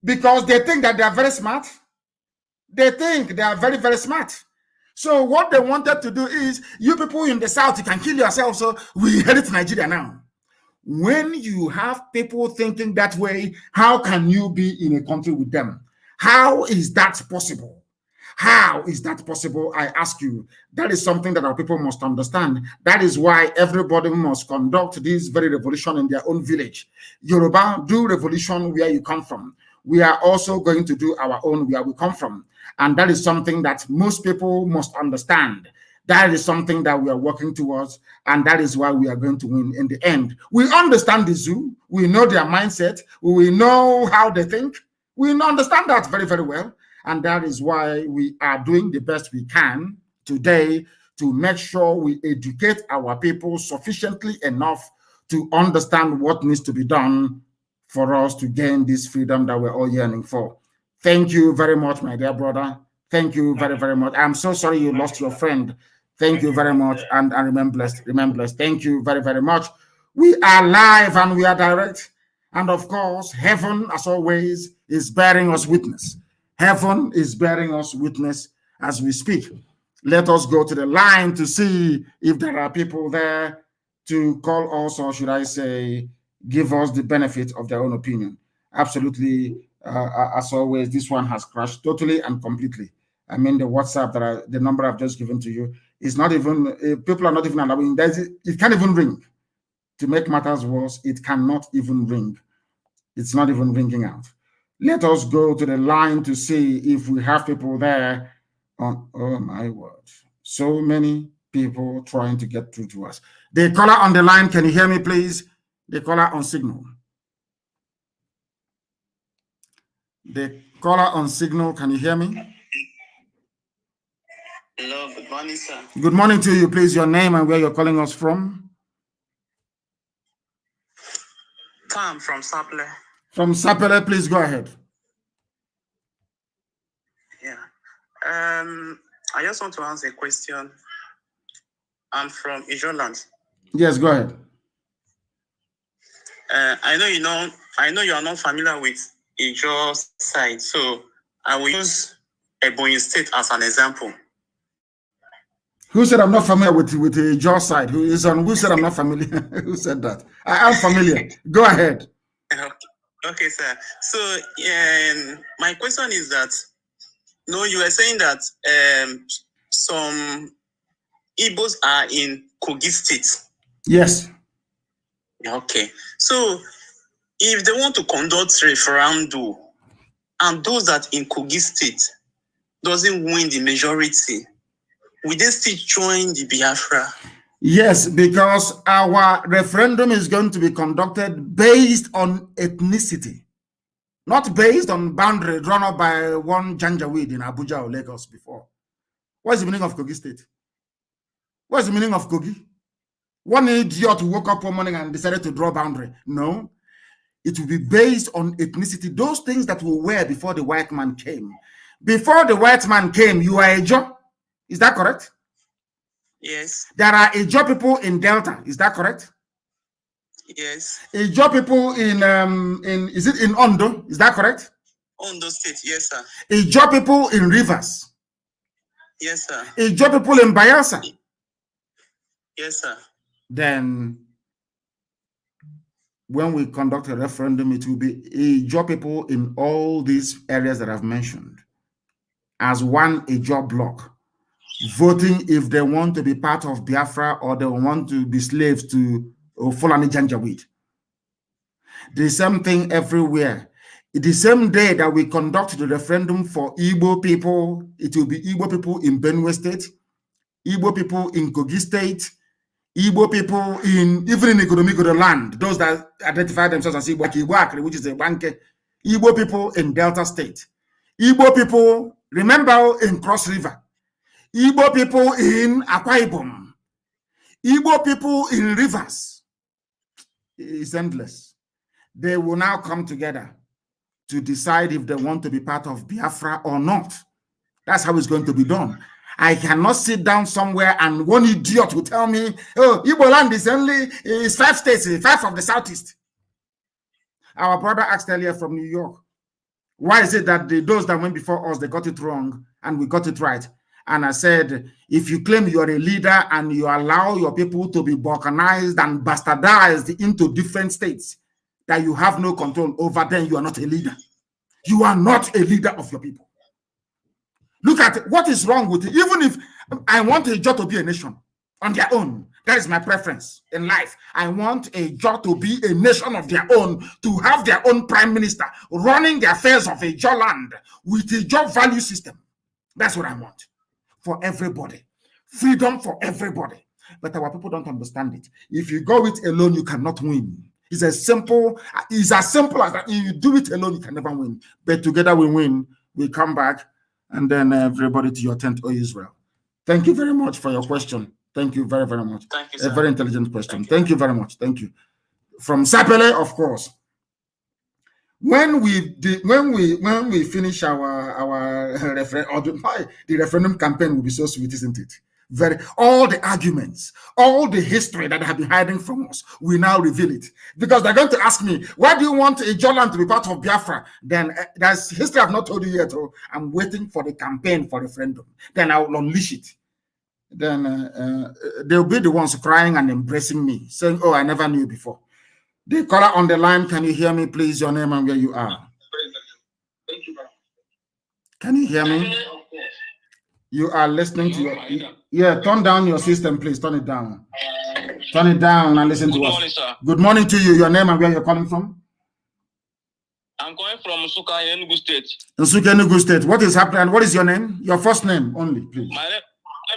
Because they think that they are very smart. They think they are very, very smart. So what they wanted to do is, you people in the South, you can kill yourselves, so we inherit Nigeria now. When you have people thinking that way, how can you be in a country with them? How is that possible? How is that possible? I ask you. That is something that our people must understand. That is why everybody must conduct this very revolution in their own village. Yoruba, do revolution where you come from. We are also going to do our own where we come from. And that is something that most people must understand. That is something that we are working towards, and that is why we are going to win in the end. We understand the zoo. We know their mindset. We know how they think. We understand that very, very well. And that is why we are doing the best we can today to make sure we educate our people sufficiently enough to understand what needs to be done for us to gain this freedom that we're all yearning for. Thank you very much, my dear brother. Thank you very, very much. I'm so sorry you lost your friend. Thank you very much. And remain blessed. Remain blessed. Thank you very, very much. We are live and we are direct. And of course, heaven, as always, is bearing us witness. Heaven is bearing us witness as we speak. Let us go to the line to see if there are people there to call us, or should I say, give us the benefit of their own opinion. Absolutely. As always, this one has crashed totally and completely. I mean, the WhatsApp the number I've just given to you is not even, people are not even allowing, it can't even ring. To make matters worse, it cannot even ring. It's not even ringing out. Let us go to the line to see if we have people there on, oh my word, so many people trying to get through to us. The caller on the line, can you hear me, please? The caller on signal. The caller on signal, can you hear me? Hello, good morning, sir. Good morning to you, please. Your name and where you're calling us from? Tom from Sapele. From Sapele, please go ahead. Yeah. I just want to ask a question. I'm from Ijoland. Yes, go ahead. I know you are not familiar with Ijo side, so I will use Ebonyi State as an example. Who said I'm not familiar with the Ijo side? Who said I'm not familiar? Who said that? I am familiar. Go ahead. Okay, sir. So my question is that, no, you were saying that some Igbos are in Kogi State. Yes. Okay. So if they want to conduct referendum and those that in Kogi State doesn't win the majority, will they still join the Biafra? Yes, because our referendum is going to be conducted based on ethnicity, not based on boundary drawn up by one Janjaweed in Abuja or Lagos before. What is the meaning of Kogi State? What is the meaning of Kogi? One idiot woke up one morning and decided to draw a boundary. No, it will be based on ethnicity. Those things that we were before the white man came. Before the white man came, you are a Ijo. Is that correct? Yes. There are Ijo people in Delta. Is that correct? Yes. Ijo people is it in Ondo? Is that correct? Ondo State, yes, sir. Ijo people in Rivers. Yes, sir. Ijo people in Bayelsa. Yes, sir. Then when we conduct a referendum, it will be Ijo people in all these areas that I've mentioned as one Ijo block, voting if they want to be part of Biafra or they want to be slaves to Fulani Janjaweed. The same thing everywhere. The same day that we conduct the referendum for Igbo people, it will be Igbo people in Benue State, Igbo people in Kogi State, Igbo people even in Igbo land, those that identify themselves as Igbo, which is a Banke, Igbo people in Delta State, Igbo people, remember, in Cross River, Igbo people in Akwa Ibom, Igbo people in Rivers. It's endless. They will now come together to decide if they want to be part of Biafra or not. That's how it's going to be done. I cannot sit down somewhere and one idiot will tell me, oh, Igbo land is 5 states, 5 of the Southeast. Our brother asked earlier from New York, why is it that those that went before us, they got it wrong and we got it right? And I said, if you claim you are a leader and you allow your people to be balkanized and bastardized into different states that you have no control over, then you are not a leader. You are not a leader of your people. Look at what is wrong with it. Even if I want a Ijo to be a nation on their own, that is my preference in life. I want a Ijo to be a nation of their own, to have their own prime minister running the affairs of Ijo land with a Ijo value system. That's what I want for everybody. Freedom for everybody. But our people don't understand it. If you go it alone, you cannot win. It's as simple as that. If you do it alone, you can never win. But together we win. We come back, and then everybody to your tent, O Israel. Thank you very much for your question. Thank you very, very much. Thank you, sir. A very intelligent question. Thank you very much. Thank you. From Sapele, of course. When we finish our referendum, the referendum campaign will be so sweet, isn't it? All the arguments, all the history that have been hiding from us, we now reveal it. Because they're going to ask me, why do you want a Jolan to be part of Biafra? Then that's history I've not told you yet. Oh, I'm waiting for the campaign for referendum. Then I will unleash it. Then they'll be the ones crying and embracing me, saying, oh, I never knew before. The caller on the line, can you hear me, please? Your name and where you are. Can you hear me? You are listening to your... turn down your system, please. Turn it down. Turn it down and listen to us. Good morning, sir. Good morning to you. Your name and where you're calling from? I'm calling from Nsuka, Enugu State. Nsuka, Enugu State. What is happening? And what is your name? Your first name only, please. My name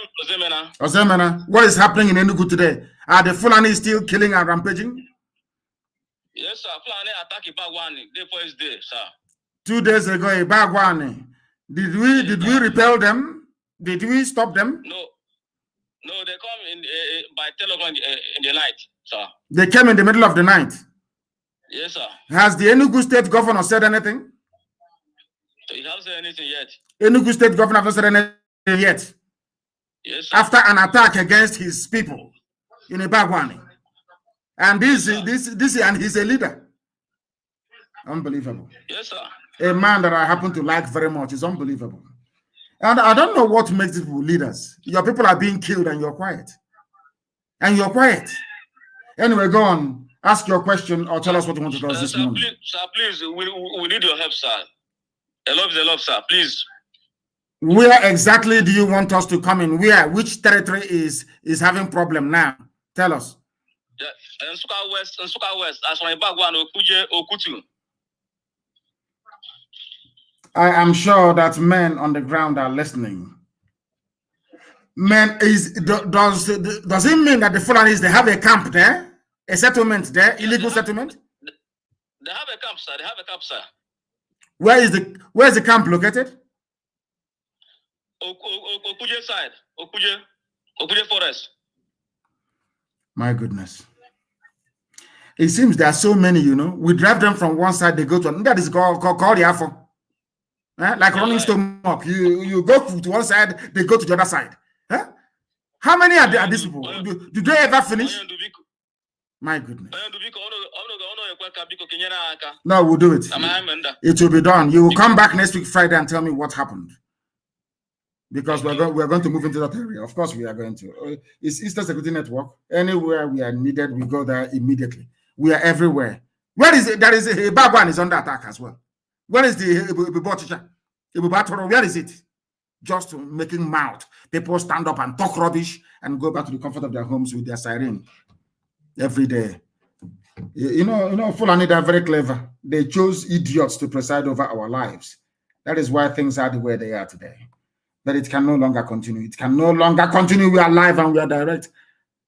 is Ozemena. Ozemena. What is happening in Enugu today? Are the Fulani still killing and rampaging? Yes, sir. Fulani attacked Ibagwani the first day, sir. 2 days ago, Ibagwani. Did we repel them? Did we stop them? No, they come in by 10 o'clock in the night, sir. They came in the middle of the night? Yes, sir. Has the Enugu State governor said anything? He hasn't said anything yet. Enugu State governor hasn't said anything yet? Yes, sir. After an attack against his people in Ibagwani. And and he's a leader. Unbelievable. Yes, sir. A man that I happen to like very much. Is unbelievable. And I don't know what makes people leaders. Your people are being killed and you're quiet. And you're quiet. Anyway, go on. Ask your question or tell us what you want to tell us this morning. Please, we need your help, sir. A lot, sir. Please. Where exactly do you want us to come in? Which territory is having problem now? Tell us. Yeah, Nsuka West. As for Ibagwan, Okuje, Okutu. I am sure that men on the ground are listening. Men, does it mean that the Fulanis, they have a camp there? A settlement there? Illegal settlement? They have a camp, sir. Where is the camp located? Okuje side. Okuje forest. My goodness. It seems there are so many, We drive them from one side, they go to another. That is called Yafo. Like Rolling Stone Mock. You go to one side, they go to the other side. Huh? How many are these people? Do they ever finish? My goodness. No, we'll do it. It will be done. You will come back next week Friday and tell me what happened. Because we're going to move into that area. Of course, we are going to. It's Eastern Security Network. Anywhere we are needed, we go there immediately. We are everywhere. Where is it? There is a Bagwan is under attack as well. Where is the Ibubatoro? Where is it? Just making mouth. People stand up and talk rubbish and go back to the comfort of their homes with their siren every day. Fulani, they're very clever. They chose idiots to preside over our lives. That is why things are the way they are today. But it can no longer continue. It can no longer continue. We are live and we are direct.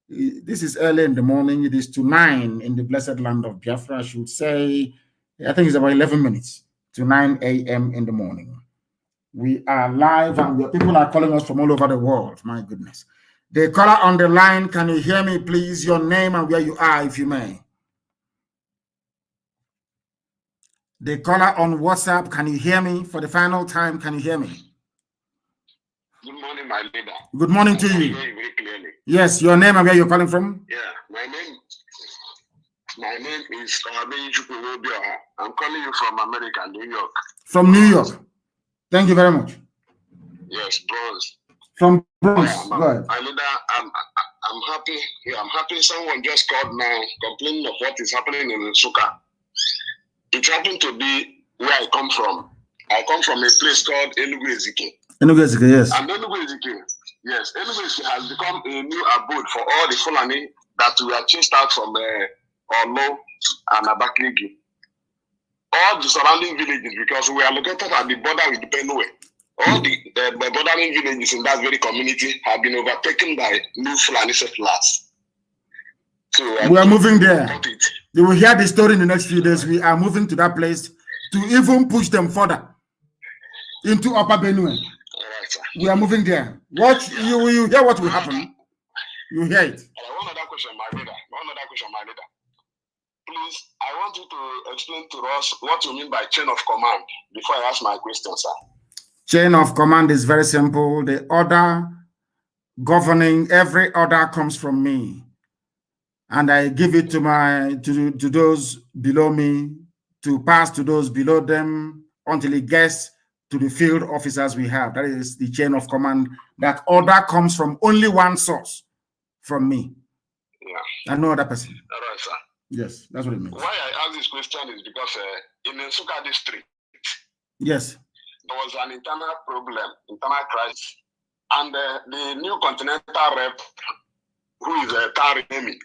This is early in the morning. It is to 9 in the blessed land of Biafra. I should say, I think it's about 11 minutes to 9 a.m. in the morning. We are live and people are calling us from all over the world. My goodness. The caller on the line, can you hear me, please? Your name and where you are, if you may. The caller on WhatsApp, can you hear me? For the final time, can you hear me? Good morning, my leader. Good morning to you. Very, very clearly. Yes, your name and where you're calling from? Yeah, my name is I'm calling you from America, New York. From New York. Thank you very much. Yes, Bronx. From Bronx. Yeah, my leader, I'm happy. Yeah, I'm happy. Someone just called now complaining of what is happening in Nsuka. It happened to be where I come from. I come from a place called Enugu Ezike. Enugu Ezike, yes. And Enugu Ezike, yes, Enugu Ezike has become a new abode for all the Fulani that we are chased out from Ono and Abakaliki. All the surrounding villages, because we are located at the border with Benue. All the bordering villages in that very community have been overtaken by new Fulani settlers. So we are moving there. You will hear the story in the next few days. We are moving to that place to even push them further into Upper Benue. We are moving there. What you hear what will happen? You hear it. One other question, my leader. please, I want you to explain to us what you mean by chain of command before I ask my question, sir. Chain of command is very simple. The order governing every order comes from me, and I give it to to those below me to pass to those below them until it gets to the field officers we have. That is the chain of command. That order comes from only one source, from me. Yeah. And no other person. All right, sir. Yes, that's what it means. Why I ask this question is because in Nsukka district, yes, there was an internal problem, internal crisis, and the new continental rep, who is Tarimi,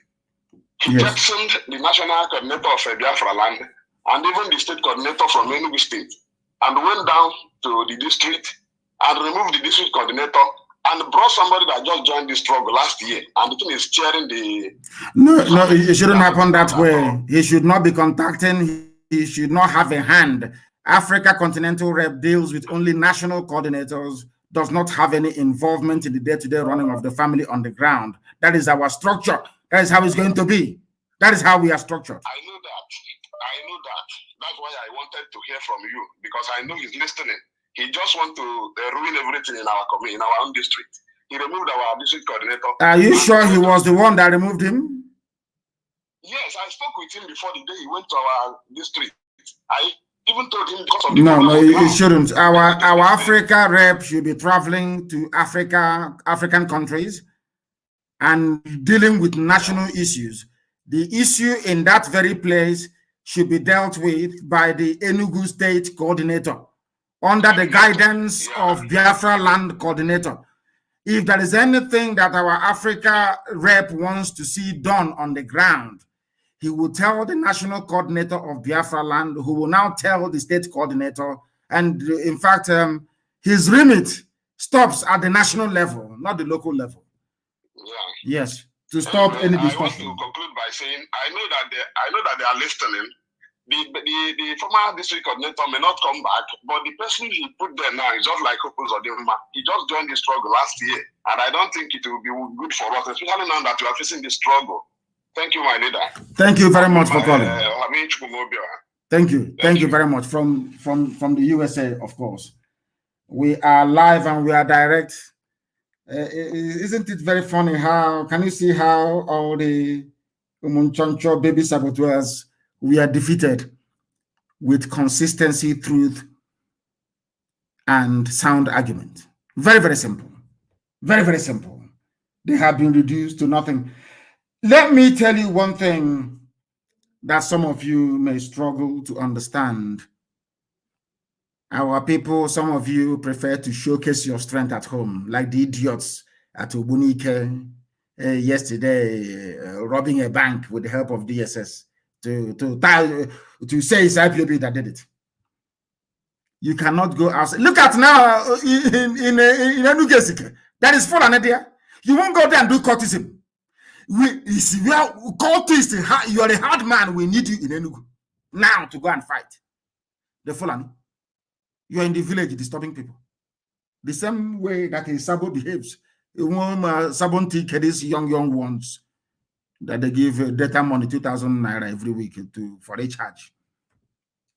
he jettisoned the national coordinator of Biafra land and even the state coordinator from Enugu state, and went down to the district and removed the district coordinator and brought somebody that just joined the struggle last year, and the thing is chairing the... No, it shouldn't happen that way. He should not be contacting, he should not have a hand. Africa Continental Rep deals with only national coordinators, does not have any involvement in the day-to-day running of the family on the ground. That is our structure. That is how it's going to be. That is how we are structured. I know that. That's why I wanted to hear from you, because I know he's listening. He just wants to ruin everything in our community, in our own district. He removed our district coordinator. Are you sure he was the one that removed him? Yes, I spoke with him before the day he went to our district. I even told him because of no, it shouldn't. Our Africa rep should be traveling to African countries and dealing with national issues. The issue in that very place should be dealt with by the Enugu State Coordinator under the guidance of Biafra Land Coordinator. If there is anything that our Africa rep wants to see done on the ground, he will tell the national coordinator of Biafra Land, who will now tell the state coordinator. And in fact, his remit stops at the national level, not the local level. Yeah. Yes, to stop any discussion. I want to conclude by saying I know that they are listening. The former district coordinator may not come back, but the person he put there now is just like Opus Odema. He just joined the struggle last year, and I don't think it will be good for us, especially now that we are facing the struggle. Thank you, my leader. Thank you very much for calling. Thank you. Thank you very much from the USA, of course. We are live and we are direct. Isn't it very funny how, can you see how all the Umunchoncho baby saboteurs, we are defeated with consistency, truth, and sound argument. Very, very simple. Very, very simple. They have been reduced to nothing. Let me tell you one thing that some of you may struggle to understand. Our people, some of you prefer to showcase your strength at home, like the idiots at Obunike yesterday, robbing a bank with the help of DSS to say it's IPOB that did it. You cannot go outside. Look at now in Enugesike. That is full an idea. You won't go there and do courtism. We are cultists. You are a hard man. We need you in Enugu now to go and fight the Fulani. You are in the village disturbing people. The same way that a Sabo behaves. Sabo take these young ones that they give data money 2,000 naira every week for a charge,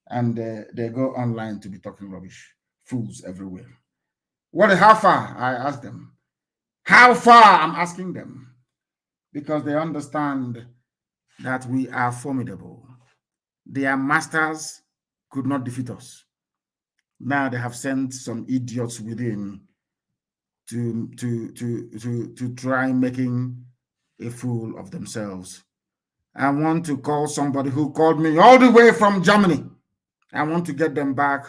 and they go online to be talking rubbish. Fools everywhere. How far? I ask them. How far? I'm asking them. Because they understand that we are formidable. Their masters could not defeat us. Now they have sent some idiots within to try making a fool of themselves. I want to call somebody who called me all the way from Germany. I want to get them back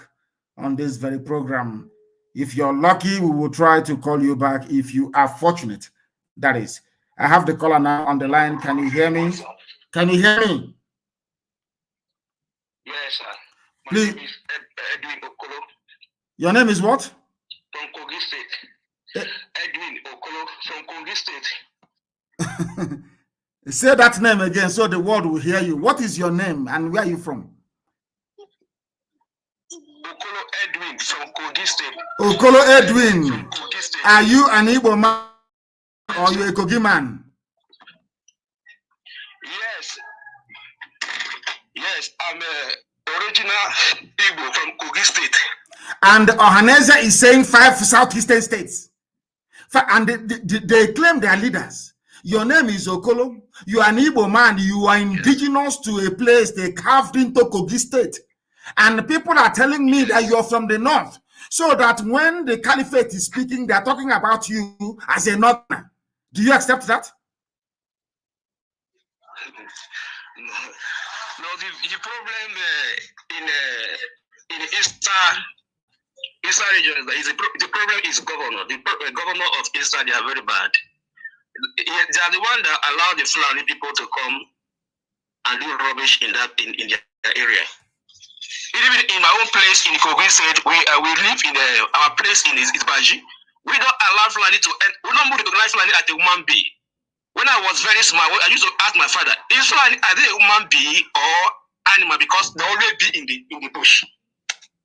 on this very program. If you're lucky, we will try to call you back. If you are fortunate, that is. I have the caller now on the line. Can you hear me? Can you hear me? Yes, sir. Please. My name is Edwin Okolo. Your name is what? From Kogi State. Edwin Okolo from Kogi State. Say that name again so the world will hear you. What is your name and where are you from? Okolo Edwin from Kogi State. Okolo Edwin. Are you an Igbo man? Or you a Kogi man? Yes. Yes, I'm original Igbo from Kogi State. And Ohaneze is saying 5 southeastern states. And they claim they are leaders. Your name is Okolo. You are an Igbo man. You are indigenous to a place they carved into Kogi State. And people are telling me that you're from the north. So that when the caliphate is speaking, they're talking about you as a northerner. Do you accept that? No, the problem in the eastern region is the problem is governor. The governor of Eastern, they are very bad. They are the one that allow the Fulani people to come and do rubbish in their area. Even in my own place in Kogi State, we live in our place in Isbaji. We don't allow Fulani to. We don't recognize Fulani as a human being. When I was very small, I used to ask my father, "Is Fulani are they a human being or animal?" Because they always be in the bush.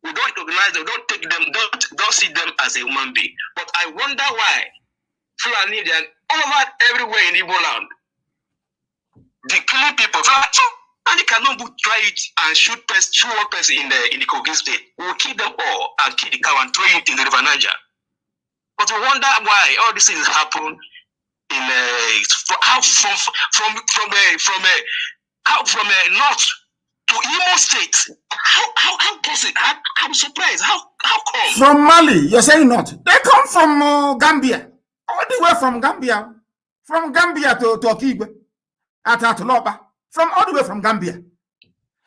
We don't recognize them, don't take them, don't see them as a human being. But I wonder why Fulani, they are all over everywhere in Igbo land. They killing people. And they cannot try it and shoot one person in the Kogi State. We will kill them all and kill the cow and throw it in the River Niger. But we wonder why all these things happen in how from north to Imo State. How possible? I'm surprised. How come? From Mali, you're saying not. They come from Gambia. All the way from Gambia. From Gambia to Okigwe. At Atloba. From all the way from Gambia.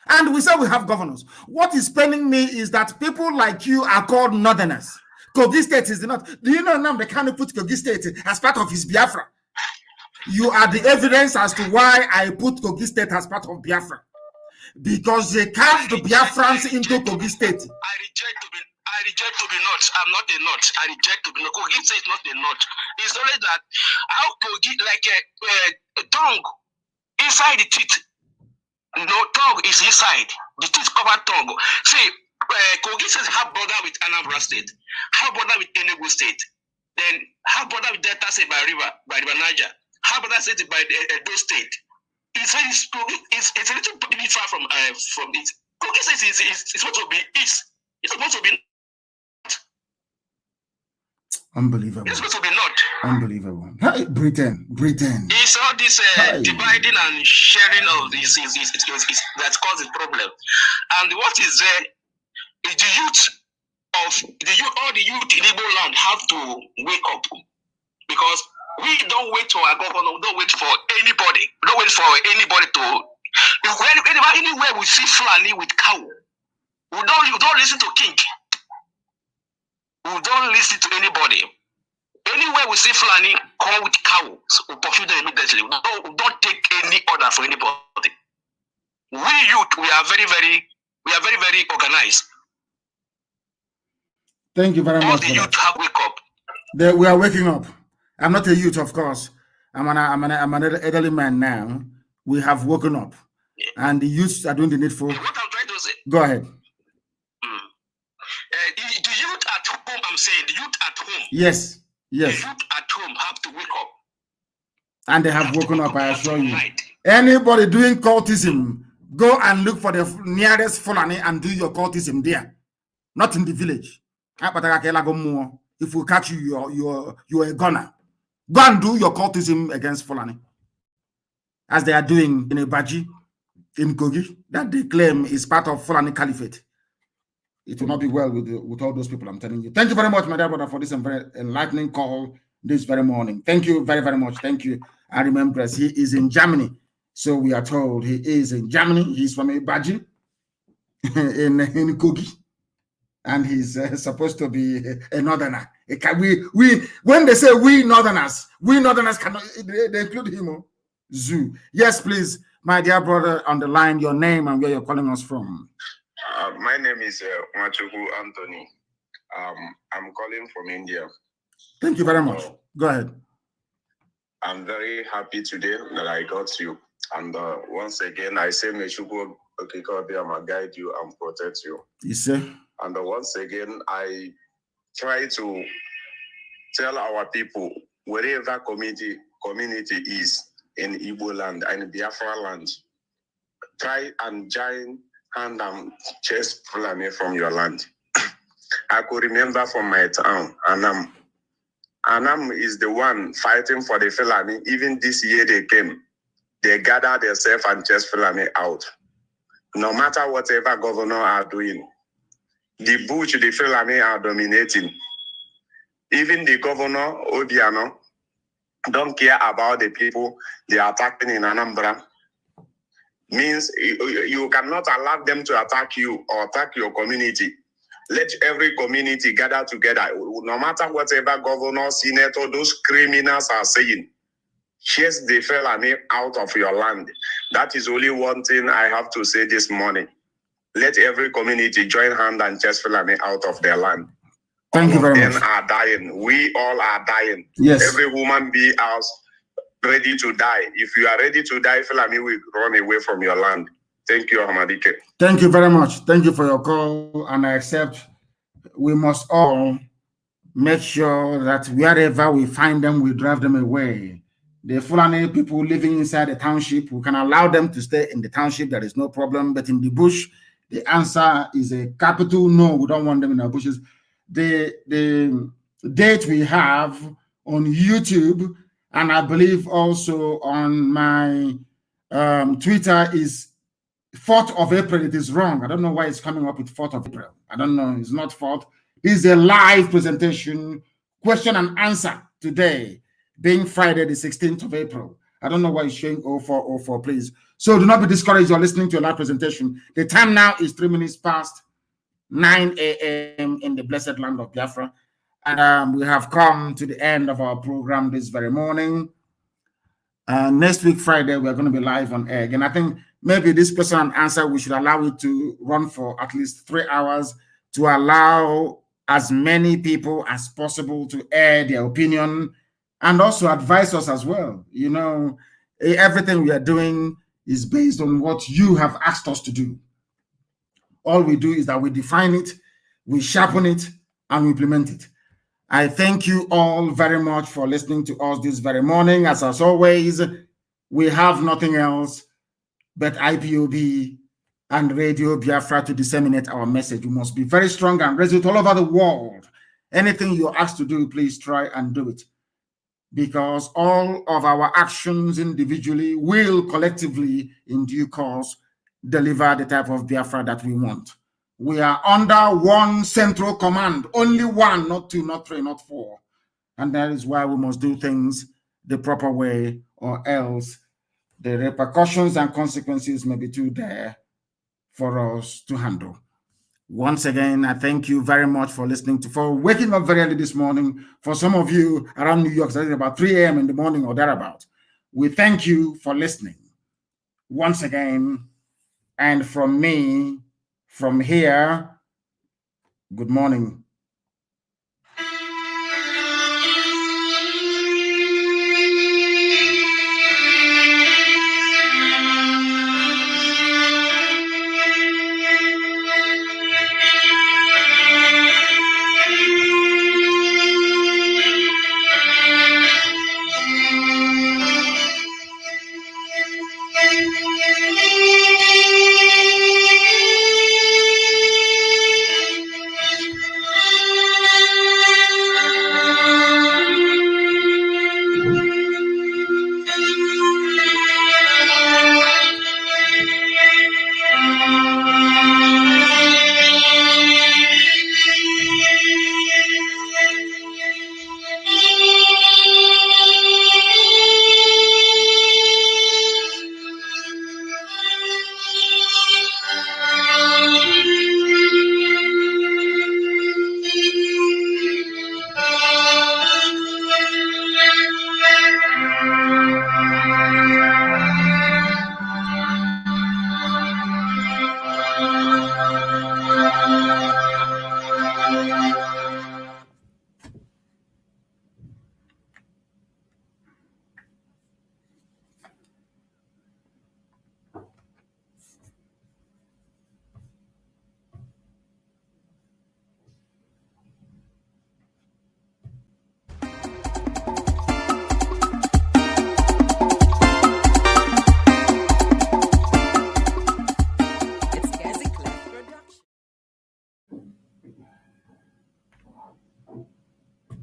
And we say we have governors. What is paining me is that people like you are called northerners. Kogi State is the north. Do you know Nnamdi Kanu put Kogi State as part of his Biafra? You are the evidence as to why I put Kogi State as part of Biafra. Because they carved the Biafrans into Kogi State. I reject to be not. I'm not a not. I reject to be not. Kogi State is not a not. It's only that how Kogi, like a tongue inside the teeth. No, tongue is inside. The teeth cover tongue. See, Kogi State have border with Anambra State, have border with Enugu State, then have border with Delta State by River Niger, have border state by Edo State. It's a little bit far from it. Kogi State is supposed to be east. It's supposed to be unbelievable. It's supposed to be not. Unbelievable. Hey, Britain. It's all this dividing and sharing of this that causes problem. And what is there is the youth all the youth in Igbo land have to wake up, because we don't wait for our governor, we don't wait for anybody. We don't wait for anybody to. Anywhere we see Fulani with cow, we don't listen to king. We don't listen to anybody. Anywhere we see Fulani come with cows, we pursue them immediately. We don't take any order from anybody. We youth, we are very, very organized. Thank you very much. The youth have wake up. We are waking up. I'm not a youth, of course. I'm an elderly man now. We have woken up, and the youths are doing the needful. What I'm trying to say. Go ahead. The youth at home, I'm saying, the youth at home. Yes. The youth at home have to wake up. And they have woken up, I assure you. Anybody doing cultism, go and look for the nearest Fulani and do your cultism there. Not in the village. If we catch you, you're a gunner. Go and do your cultism against Fulani. As they are doing in a Baji, in Kogi, that they claim is part of Fulani Caliphate. It will not be well with all those people, I'm telling you. Thank you very much, my dear brother, for this very enlightening call this very morning. Thank you very, very much. Thank you. I remember he is in Germany. So we are told he is in Germany. He's from Ibaji in Kogi. And he's supposed to be a northerner. When they say we northerners cannot, they include him. Zoo. Yes, please, my dear brother, on the line, your name and where you're calling us from. My name is Machuku Anthony. I'm calling from India. Thank you very much. Go ahead. I'm very happy today that I got you. And once again, I say, Meshugo, okay, God, I'm going to guide you and protect you. You say? And once again, I try to tell our people, wherever community is in Igbo land and Biafra land, try and join hand and chase Fulani from your land. I could remember from my town, Anam. Anam is the one fighting for the Fulani. Even this year they came. They gathered themselves and chased Fulani out. No matter whatever governor are doing, the bush, the Fulani are dominating. Even the governor, Obiano, don't care about the people they are attacking in Anambra. Means you cannot allow them to attack you or attack your community. Let every community gather together. No matter whatever governor, senator, those criminals are saying, chase the Fulani out of your land. That is only one thing I have to say this morning. Let every community join hand and chase Fulani out of their land. Thank you very much. All of them are dying. We all are dying. Yes. Every woman be ours ready to die. If you are ready to die, Fulani will run away from your land. Thank you, Ahmadike. Thank you very much. Thank you for your call, and I accept. We must all make sure that wherever we find them, we drive them away. The Fulani people living inside the township, we can allow them to stay in the township. There is no problem. But in the bush, the answer is a capital no. We don't want them in our bushes. The date we have on YouTube, and I believe also on my Twitter, is 4th of April. It is wrong. I don't know why it's coming up with 4th of April. I don't know. It's not 4th. This is a live presentation, question and answer today, being Friday, the 16th of April. I don't know why it's showing 0404, please. So do not be discouraged. You're listening to a live presentation. The time now is 3 minutes past 9 a.m. in the blessed land of Biafra. And we have come to the end of our program this very morning. Next week, Friday, we're going to be live on air. And I think maybe this question and answer, we should allow it to run for at least 3 hours to allow as many people as possible to air their opinion and also advise us as well. You know, everything we are doing is based on what you have asked us to do. All we do is that we define it, we sharpen it, and we implement it. I thank you all very much for listening to us this very morning. As always, we have nothing else but IPOB and Radio Biafra to disseminate our message. We must be very strong and resolute all over the world. Anything you're asked to do, please try and do it. Because all of our actions individually will collectively, in due course, deliver the type of Biafra that we want. We are under one central command, only one, not two, not three, not four. And that is why we must do things the proper way, or else the repercussions and consequences may be too there for us to handle. Once again, I thank you very much for listening for waking up very early this morning. For some of you around New York, it's about 3 a.m. in the morning or thereabout. We thank you for listening once again. And from me, from here, good morning.